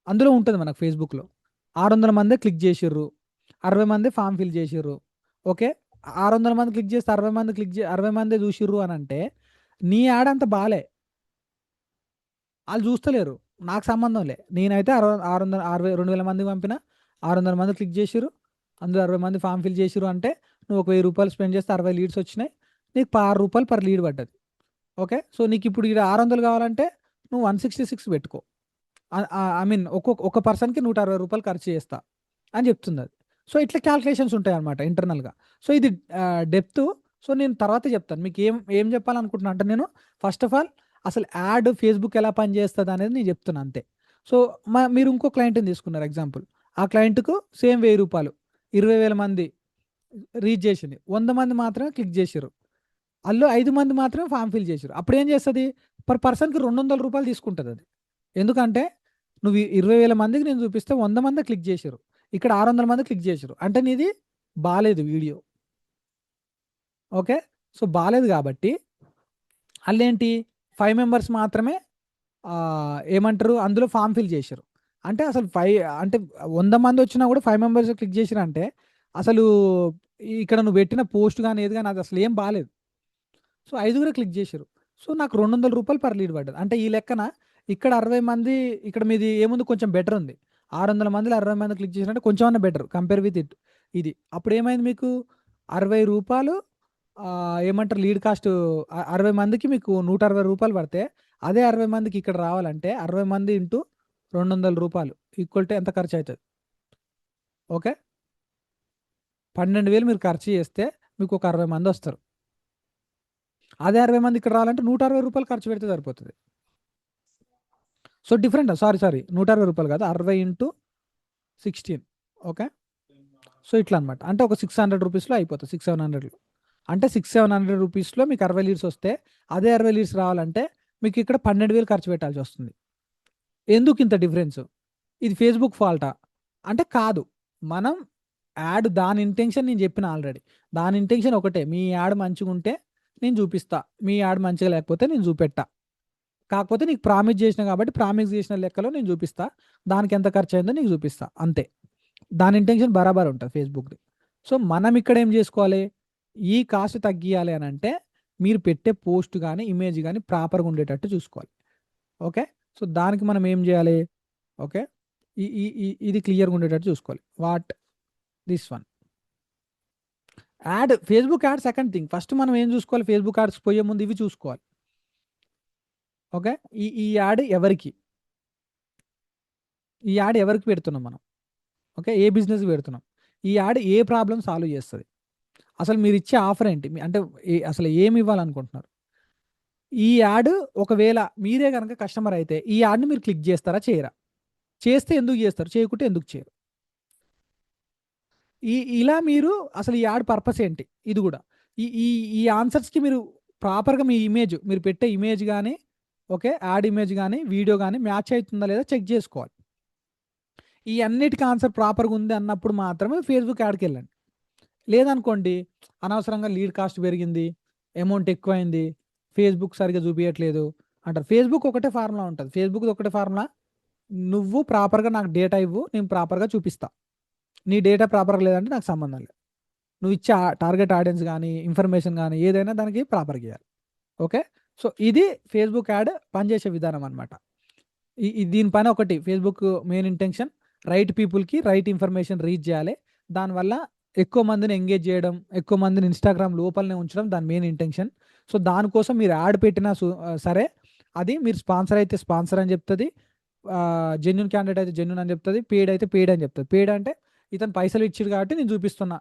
అందులో ఉంటుంది మనకు ఫేస్బుక్లో 600 మందే క్లిక్ చేసిర్రు, 60 మంది ఫామ్ ఫిల్ చేసిర్రు. ఓకే, 600 మంది క్లిక్ చేస్తే 60 మంది 60 మంది చూసిర్రు అని అంటే నీ యాడ్ అంత బాలే, వాళ్ళు చూస్తలేరు, నాకు సంబంధం లే. నేనైతే 660 2000 మందికి పంపిన, 600 మంది క్లిక్ చేసిర్రు, అందులో 60 మంది ఫామ్ ఫిల్ చేసిర్రు అంటే నువ్వు ఒక 1000 రూపాయలు స్పెండ్ చేస్తే 60 లీడ్స్ వచ్చినాయి, నీకు 6 రూపాయలు పర్ లీడ్ పడ్డది. ఓకే, సో నీకు ఇప్పుడు ఇక్కడ 600 కావాలంటే నువ్వు 166 పెట్టుకో. ఐ మీన్ ఒక పర్సన్కి 160 రూపాయలు ఖర్చు చేస్తా అని చెప్తుంది అది. సో ఇట్లా క్యాల్కులేషన్స్ ఉంటాయి అనమాట ఇంటర్నల్గా. సో ఇది డెప్త్. సో నేను తర్వాత చెప్తాను మీకు ఏం ఏం చెప్పాలనుకుంటున్నా అంటే, నేను ఫస్ట్ ఆఫ్ ఆల్ అసలు యాడ్ ఫేస్బుక్ ఎలా పనిచేస్తుంది అనేది నేను చెప్తున్నా అంతే. సో మీరు ఇంకో క్లయింట్ని తీసుకున్నారు ఎగ్జాంపుల్, ఆ క్లయింట్కు సేమ్ 1000 రూపాయలు, 20,000 మంది రీచ్ చేసింది, 100 మంది మాత్రమే క్లిక్ చేసారు, అందులో 5 మంది మాత్రమే ఫామ్ ఫిల్ చేసారు. అప్పుడు ఏం చేస్తుంది, పర్ పర్సన్కి 200 రూపాయలు తీసుకుంటుంది అది. ఎందుకంటే నువ్వు 20,000 మందికి నేను చూపిస్తే 100 మంది క్లిక్ చేశారు, ఇక్కడ 600 మంది క్లిక్ చేశారు అంటే నీది బాలేదు వీడియో. ఓకే, సో బాలేదు కాబట్టి అల్లేంటి 5 మెంబర్స్ మాత్రమే ఏమంటారు అందులో ఫామ్ ఫిల్ చేశారు. అంటే అసలు 5 అంటే 100 మంది వచ్చినా కూడా 5 మెంబర్స్ క్లిక్ చేశారు అంటే అసలు ఇక్కడ నువ్వు పెట్టిన పోస్ట్ కానీ ఏది కానీ అది అసలు ఏం బాలేదు. సో 5 క్లిక్ చేశారు, సో నాకు 200 రూపాయలు పర్ లీడ్ పడ్డది. అంటే ఈ లెక్కన ఇక్కడ 60 మంది, ఇక్కడ మీది ఏముంది కొంచెం బెటర్ ఉంది, 600 మందిలో 60 మంది క్లిక్ చేసినట్టే కొంచెం అన్న బెటర్ కంపేర్ విత్ ఇట్ ఇది. అప్పుడు ఏమైంది మీకు 60 రూపాయలు ఏమంటారు లీడ్ కాస్ట్, 60 మందికి మీకు 160 రూపాయలు పడితే అదే 60 మందికి ఇక్కడ రావాలంటే 60 మంది ఇంటూ 200 రూపాయలు ఈక్వల్ టు ఎంత ఖర్చు అవుతుంది. ఓకే, 12,000 మీరు ఖర్చు చేస్తే మీకు ఒక 60 మంది వస్తారు. అదే 60 మంది ఇక్కడ రావాలంటే 160 రూపాయలు ఖర్చు పెడితే సరిపోతుంది. సో డిఫరెంట్, సారీ 160 రూపాయలు కాదు, 60 ఇంటూ 16. ఓకే, సో ఇట్లా అనమాట. అంటే ఒక 600 రూపీస్లో అయిపోతుంది, 600-700 అంటే 600-700 రూపీస్లో మీకు 60 లీడ్స్ వస్తే అదే 60 లీడ్స్ రావాలంటే మీకు ఇక్కడ 12,000 ఖర్చు పెట్టాల్సి వస్తుంది. ఎందుకు ఇంత డిఫరెన్స్? ఇది ఫేస్బుక్ ఫాల్టా అంటే కాదు, మనం యాడ్ దాని ఇంటెన్షన్ నేను చెప్పిన ఆల్రెడీ. దాని ఇంటెన్షన్ ఒకటే, మీ యాడ్ మంచిగా ఉంటే నేను చూపిస్తా, మీ యాడ్ మంచిగా లేకపోతే నేను చూపెట్టా. కాకపోతే నీకు ప్రామిస్ చేసిన కాబట్టి ప్రామిస్ చేసిన లెక్కలో నేను చూపిస్తా, దానికి ఎంత ఖర్చు అయిందో నీకు చూపిస్తా అంతే. దాని ఇంటెన్షన్ బరాబర్ ఉంటుంది ఫేస్బుక్ది. సో మనం ఇక్కడ ఏం చేసుకోవాలి, ఈ కాస్ట్ తగ్గియాలి అని అంటే మీరు పెట్టే పోస్ట్ కానీ ఇమేజ్ కానీ ప్రాపర్గా ఉండేటట్టు చూసుకోవాలి. ఓకే, సో దానికి మనం ఏం చేయాలి, ఓకే ఇది క్లియర్గా ఉండేటట్టు చూసుకోవాలి. What this one add, Facebook add second thing. First మనం ఏం చూసుకోవాలి, ఫేస్బుక్ యాడ్స్ పోయే ముందు ఇవి చూసుకోవాలి. ఓకే, ఈ యాడ్ ఎవరికి, ఈ యాడ్ ఎవరికి పెడుతున్నాం మనం, ఓకే ఏ బిజినెస్కి పెడుతున్నాం, ఈ యాడ్ ఏ ప్రాబ్లం సాల్వ్ చేస్తుంది, అసలు మీరు ఇచ్చే ఆఫర్ ఏంటి, అంటే అసలు ఏమి ఇవ్వాలనుకుంటున్నారు. ఈ యాడ్ ఒకవేళ మీరే కనుక కస్టమర్ అయితే ఈ యాడ్ని మీరు క్లిక్ చేస్తారా చేయరా, చేస్తే ఎందుకు చేస్తారు, చేయకుంటే ఎందుకు చేయరు. ఇలా మీరు అసలు ఈ యాడ్ పర్పస్ ఏంటి, ఇది కూడా ఈ ఈ ఈ ఆన్సర్స్కి మీరు ప్రాపర్గా మీ ఇమేజ్, మీరు పెట్టే ఇమేజ్ కానీ ఓకే యాడ్ ఇమేజ్ కానీ వీడియో కానీ మ్యాచ్ అవుతుందా లేదా చెక్ చేసుకోవాలి. ఈ అన్నిటికీ ఆన్సర్ ప్రాపర్గా ఉంది అన్నప్పుడు మాత్రమే ఫేస్బుక్ యాడ్కి వెళ్ళండి. లేదనుకోండి అనవసరంగా లీడ్ కాస్ట్ పెరిగింది, అమౌంట్ ఎక్కువైంది, ఫేస్బుక్ సరిగా చూపించట్లేదు అంటారు. ఫేస్బుక్ ఒకటే ఫార్ములా ఉంటుంది, ఫేస్బుక్ ఒకటే ఫార్ములా, నువ్వు ప్రాపర్గా నాకు డేటా ఇవ్వు, నేను ప్రాపర్గా చూపిస్తా, నీ డేటా ప్రాపర్గా లేదంటే నాకు సంబంధం లేదు. నువ్వు ఇచ్చే టార్గెట్ ఆడియన్స్ కానీ ఇన్ఫర్మేషన్ కానీ ఏదైనా దానికి ప్రాపర్గా ఇవ్వాలి. ఓకే, సో ఇది ఫేస్బుక్ యాడ్ పనిచేసే విధానం అనమాట. దీనిపైన ఒకటి ఫేస్బుక్ మెయిన్ ఇంటెన్షన్, రైట్ పీపుల్కి రైట్ ఇన్ఫర్మేషన్ రీచ్ చేయాలి, దానివల్ల ఎక్కువ మందిని ఎంగేజ్ చేయడం, ఎక్కువ మందిని ఇన్స్టాగ్రామ్ లోపలనే ఉంచడం దాని మెయిన్ ఇంటెన్షన్. సో దానికోసం మీరు యాడ్ పెట్టినా సరే అది మీరు స్పాన్సర్ అయితే స్పాన్సర్ అని చెప్తుంది, జెన్యున్ క్యాండిడేట్ అయితే జెన్యున్ అని చెప్తుంది, పెయిడ్ అయితే పెయిడ్ అని చెప్తుంది. పెయిడ్ అంటే ఇతను పైసలు ఇచ్చాడు కాబట్టి నేను చూపిస్తున్నా,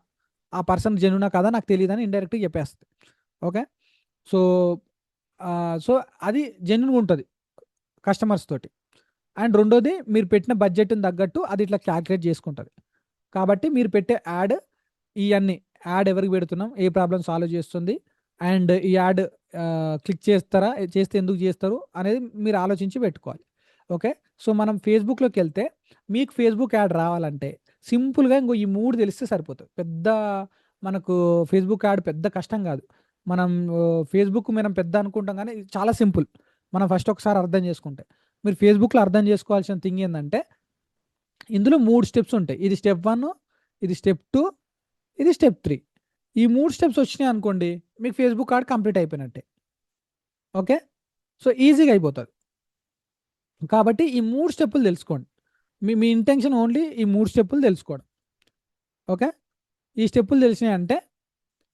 ఆ పర్సన్ జెన్యునా కదా నాకు తెలియదు అని ఇండైరెక్ట్గా చెప్పేస్తుంది. ఓకే, సో సో అది జెన్యున్గా ఉంటుంది కస్టమర్స్ తోటి. అండ్ రెండోది మీరు పెట్టిన బడ్జెట్ని తగ్గట్టు అది ఇట్లా క్యాల్కులేట్ చేసుకుంటుంది. కాబట్టి మీరు పెట్టే యాడ్ ఇవన్నీ, యాడ్ ఎవరికి పెడుతున్నాం, ఏ ప్రాబ్లం సాల్వ్ చేస్తుంది, అండ్ ఈ యాడ్ క్లిక్ చేస్తారా, చేస్తే ఎందుకు చేస్తారు అనేది మీరు ఆలోచించి పెట్టుకోవాలి. ఓకే, సో మనం ఫేస్బుక్లోకి వెళ్తే మీకు ఫేస్బుక్ యాడ్ రావాలంటే సింపుల్గా ఇంకో ఈ 3 తెలిస్తే సరిపోతుంది. పెద్ద మనకు ఫేస్బుక్ యాడ్ పెద్ద కష్టం కాదు. మనం ఫేస్బుక్ మనం పెద్ద అనుకుంటాం కానీ ఇది చాలా సింపుల్, మనం ఫస్ట్ ఒకసారి అర్థం చేసుకుంటే. మీరు ఫేస్బుక్లో అర్థం చేసుకోవాల్సిన థింగ్ ఏంటంటే ఇందులో 3 స్టెప్స్ ఉంటాయి. ఇది స్టెప్ 1, ఇది స్టెప్ 2, ఇది స్టెప్ 3. ఈ 3 స్టెప్స్ వచ్చినాయి అనుకోండి, మీకు ఫేస్‌బుక్ యాడ్ కంప్లీట్ అయిపోయినట్టే. ఓకే. సో, ఈజీగా అయిపోతది. కాబట్టి ఈ 3 స్టెప్పులు తెలుసుకోండి. మీ మీ ఇంటెన్షన్ ఓన్లీ ఈ 3 స్టెప్పులు తెలుసుకోవడం. ఓకే. ఈ స్టెప్పులు తెలిసినాయంటే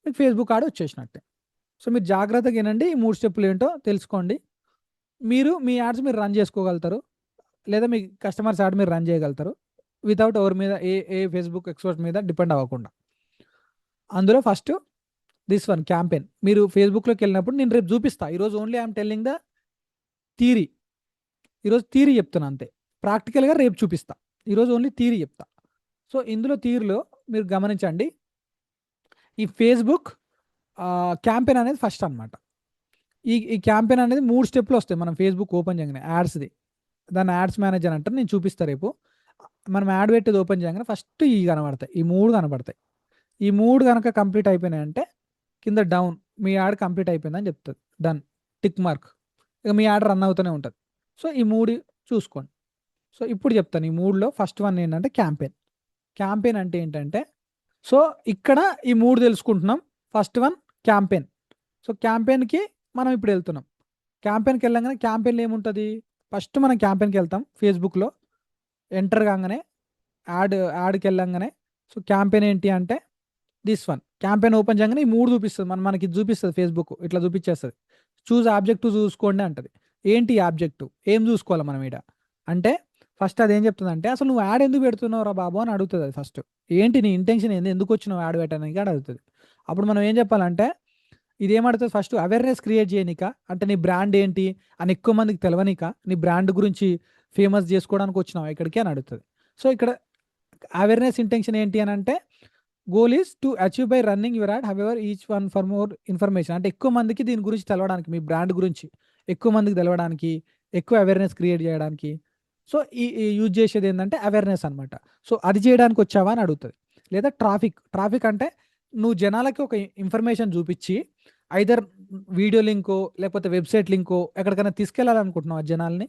మీకు ఫేస్‌బుక్ యాడ్ వచ్చేసినట్టే. సో, మీరు జాగ్రత్తగా ఇనండి. ఈ 3 స్టెప్పులు ఏంటో తెలుసుకోండి. మీ యాడ్స్ మీరు రన్ చేసుకోగలుగుతారు. లేదా మీ కస్టమర్స్ యాడ్ మీరు రన్ చేయగలుగుతారు. వితౌట్ ఎవరి మీద ఏ ఫేస్‌బుక్ ఎక్స్‌పర్ట్ మీద డిపెండ్ అవ్వకుండా. అందులో ఫస్ట్ దిస్ వన్ క్యాంపెయిన్. మీరు ఫేస్‌బుక్‌లోకెళ్ళినప్పుడు నేను రేపు చూపిస్తా. ఈరోజు only I am telling the theory. ఈరోజు థియరీ చెప్తున్నా అంతే. ప్రాక్టికల్‌గా రేపు చూపిస్తా. ఈరోజు ఓన్లీ థియరీ చెప్తా. సో, ఇందులో థియరీలో మీరు గమనించండి. ఈ ఫేస్‌బుక్ క్యాంపెయిన్ అనేది ఫస్ట్ అనమాట. ఈ క్యాంపెయిన్ అనేది 3 స్టెప్‌లు వస్తాయి మనం ఫేస్‌బుక్ ఓపెన్ చేయంగానే యాడ్స్‌ది. దాన్ని యాడ్స్ మేనేజర్ అంటారు. నేను చూపిస్తా రేపు. మనం యాడ్ పెట్టేది ఓపెన్ చేయంగానే ఫస్ట్ ఇయి కనబడతాయి. ఈ 3 కనబడతాయి. ఈ 3 గనక కంప్లీట్ అయిపోయినాయంటే కింద డౌన్ మీ యాడ్ కంప్లీట్ అయిపోయిందని చెప్తది. డన్. Tick mark. ఇక మీ యాడ్ రన్ అవుతూనే ఉంటది. సో, ఈ 3 చూసుకోండి. సో, ఇప్పుడు చెప్తాను. ఈ 3లో ఫస్ట్ వన్ ఏంటంటే క్యాంపెయిన్. క్యాంపెయిన్ అంటే ఏంటంటే సో, ఇక్కడ ఈ 3 తెలుసుకుంటున్నాం. First one campaign. సో, క్యాంపెయిన్‌కి మనం ఇప్పుడు ఎళ్తున్నాం. క్యాంపెయిన్‌కెళ్ళంగానే క్యాంపెయిన్‌లో ఏముంటది? ఫస్ట్ మనం క్యాంపెయిన్‌కెళ్తాం ఫేస్‌బుక్‌లో. ఎంటర్ కాంగానే యాడ్‌కెళ్ళంగానే సో, క్యాంపెయిన్ ఏంటి అంటే దిస్ వన్. క్యాంపెయిన్ ఓపెన్ చేయంగానే ఈ 3 చూపిస్తది. మనకి ఇది చూపిస్తది ఫేస్‌బుక్. ఇట్లా చూపిచ్చేస్తది. చూజ్ ఆబ్జెక్టివ్ చూసుకోండి అంటది. ఏంటి ఆబ్జెక్టివ్? ఏం చూసుకోవాలి మనం ఈడ? అంటే ఫస్ట్ అదేం చెప్తుందంటే, "అసలు నువ్వు యాడ్ ఎందుకు పెడుతున్నావురా బాబు" అని అడుగుతది అది ఫస్ట్. ఏంటి నీ ఇంటెన్షన్ ఏంది? ఎందుకొచ్చినావు యాడ్ పెట్టడానికి అని అడుగుతది. అప్పుడు మనం ఏం చెప్పాలంటే, ఇదేమడుగుతది ఫస్ట్ అవేర్‌నెస్ క్రియేట్ చేయనీకా? అంటే నీ బ్రాండ్ ఏంటి అని ఎక్కువ మందికి తెలవనీకా? నీ బ్రాండ్ గురించి ఫేమస్ చేసుకోవడానికి వచ్చినావా ఇక్కడికి అని అడుగుతది. సో, ఇక్కడ అవేర్‌నెస్ ఇంటెన్షన్ ఏంటి అనంటే goal is to achieve by running your add however each one for more information. అంటే ఎక్కువ మందికి దీని గురించి తెలవడానికి, మీ బ్రాండ్ గురించి ఎక్కువ మందికి తెలవడానికి, ఎక్కువ అవేర్‌నెస్ క్రియేట్ చేయడానికి. సో, ఈ యూజ్ చేసేది ఏందంటే అవేర్‌నెస్ అనమాట. సో, అది చేయడానికి వచ్చావా అని అడుగుతది. లేదా ట్రాఫిక్ అంటే నువ్వు జనాలకి ఒక ఇన్ఫర్మేషన్ చూపిచ్చి ఐదర్ వీడియో లింకో, లేకపోతే వెబ్‌సైట్ లింకో ఎక్కడికైనా తీసుకెళ్ళాలనుకుంటున్నావా జనాల్ని?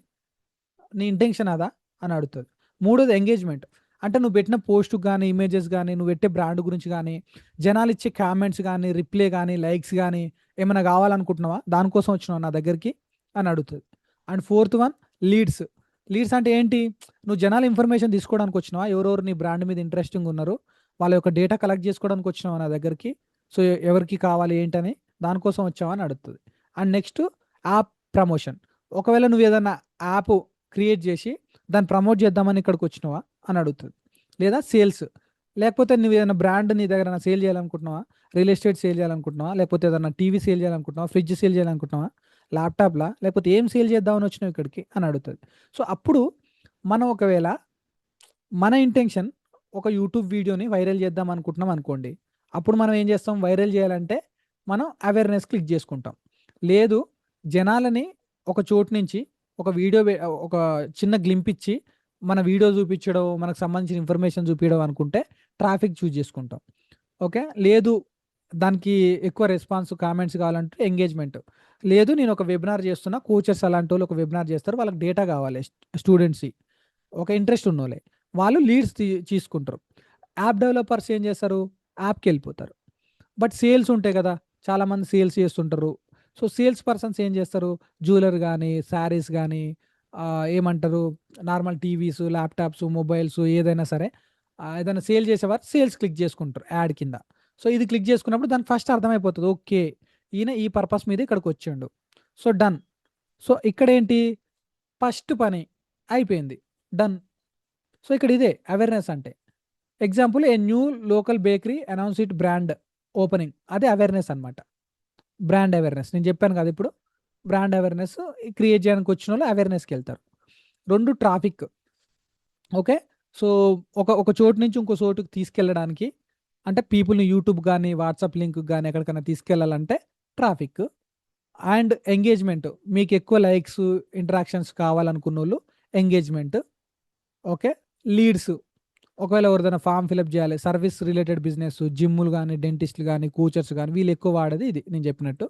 నీ ఇంటెన్షన్ అదా? అని అడుగుతది. మూడోది ఎంగేజ్‌మెంట్. అంటే నువ్వు పెట్టిన పోస్ట్‌కి గాని, ఇమేజెస్ గాని, నువ్వు పెట్టే బ్రాండ్ గురించి గాని, జనాలిచ్చే కామెంట్స్ గాని, రిప్లై గాని, లైక్స్ గాని ఏమైనా కావాలనుకుంటున్నావా? దానికోసం వచ్చినావా నా దగ్గరికి? అని అడుగుతది. And fourth one leads. Leads అంటే ఏంటి? నువ్వు జనాల ఇన్ఫర్మేషన్ తీసుకోవడానికి వచ్చినావా? ఎవరెవరు నీ బ్రాండ్ మీద ఇంట్రెస్టింగ్ ఉన్నారు? వాళ్ళ యొక్క డేటా కలెక్ట్ చేసుకోవడానికి వచ్చినావా నా దగ్గరికి? సో, ఎవరికి కావాలి ఏంటని దానికోసం వచ్చావా అని అడుగుతది. And next app promotion. ఒకవేళ నువ్వేదన్నా యాప్ క్రియేట్ చేసి దాన్ని ప్రమోట్ చేద్దామని ఇక్కడికి వచ్చినావా అని అడుగుతుంది. లేదా సేల్స్. లేకపోతే నువ్వు ఏదైనా బ్రాండ్ నీ దగ్గర సేల్ చేయాలనుకుంటున్నావా? రియల్ ఎస్టేట్ సేల్ చేయాలనుకుంటున్నావా? లేకపోతే ఏదైనా టీవీ సేల్ చేయాలనుకుంటున్నావా? ఫ్రిడ్జ్ సేల్ చేయాలనుకుంటున్నావా? ల్యాప్‌టాప్‌లా? లేకపోతే ఏం సేల్ చేద్దామని వచ్చినావు ఇక్కడికి అని అడుగుతది. సో, అప్పుడు మనం ఒకవేళ మన ఇంటెన్షన్ ఒక యూట్యూబ్ వీడియోని వైరల్ చేద్దాం అనుకుంటున్నాం అనుకోండి. అప్పుడు మనం ఏం చేస్తాం? వైరల్ చేయాలంటే మనం అవేర్‌నెస్ క్లిక్ చేసుకుంటాం. లేదు జనాలని ఒక చోటు నుంచి ఒక వీడియో ఒక చిన్న గ్లింప్ ఇచ్చి మన వీడియో చూపించడం, మనకు సంబంధించిన ఇన్ఫర్మేషన్ చూపియడం అనుకుంటే ట్రాఫిక్ చూజ్ చేసుకుంటాం. ఓకే. లేదు దానికి ఎక్కువ రెస్పాన్స్, కామెంట్స్ కావాలంటే ఎంగేజ్‌మెంట్. లేదు నేను ఒక వెబినార్ చేస్తున్నా, కోచెస్ అలాంటోళ్ళు ఒక వెబినార్ చేస్తారు. వాళ్ళకి డేటా కావాలి స్టూడెంట్స్‌యి. ఒక ఇంట్రెస్ట్ ఉన్నోళ్ళే. వాళ్ళు లీడ్స్ తీసుకుంటారు. యాప్ డెవలపర్స్ ఏం చేస్తారు? యాప్‌కెళ్ళిపోతారు. బట్ సేల్స్ ఉంటాయి కదా! చాలామంది సేల్స్ చేస్తుంటారు. సో, సేల్స్ పర్సన్స్ ఏం చేస్తారు? జ్యువెలరీ గానీ, శారీస్ గానీ ఏమంటారు నార్మల్ టీవీస్, ల్యాప్‌టాప్స్, మొబైల్స్ ఏదైనా సరే ఏదైనా సేల్ చేసేవారు సేల్స్ క్లిక్ చేసుకుంటారు యాడ్ కింద. సో, ఇది క్లిక్ చేసుకున్నప్పుడు దానికి ఫస్ట్ అర్థమైపోతది. ఓకే. ఈయన ఈ పర్పస్ మీద ఇక్కడికొచ్చిండు. So, done. సో, ఇక్కడేంటి ఫస్ట్ పని అయిపోయింది. డన్. సో, ఇక్కడ ఇదే అవేర్‌నెస్ అంటే. Example a new local bakery announce it brand opening. అదే అవేర్‌నెస్ అనమాట. Brand awareness. నేను చెప్పాను కదా ఇప్పుడు. బ్రాండ్ అవేర్‌నెస్ క్రియేట్ చేయడానికి వచ్చినోళ్ళు అవేర్‌నెస్‌కెళ్తారు. 2 ట్రాఫిక్. ఓకే. సో, ఒక చోటు నుంచి ఇంకో చోటుకి తీసుకెళ్ళడానికి అంటే పీపుల్‌ని యూట్యూబ్ గాని, వాట్సాప్ లింక్‌కి గాని ఎక్కడికైనా తీసుకెళ్ళాలంటే ట్రాఫిక్. అండ్ ఎంగేజ్‌మెంట్. మీకెక్కువ లైక్స్, ఇంటరాక్షన్స్ కావాలనుకున్నోళ్ళు ఎంగేజ్‌మెంట్. ఓకే. లీడ్స్. ఒకవేళ ఎవరిదైనా ఫార్మ్ ఫిలప్ చేయాలి. సర్విస్ రిలేటెడ్ బిజినెస్ జిమ్‌లు గాని, డెంటిస్ట్‌లు గాని, కోచర్స్ గాని వీళ్ళు ఎక్కువ వాడేది ఇది నేను చెప్పినట్టు.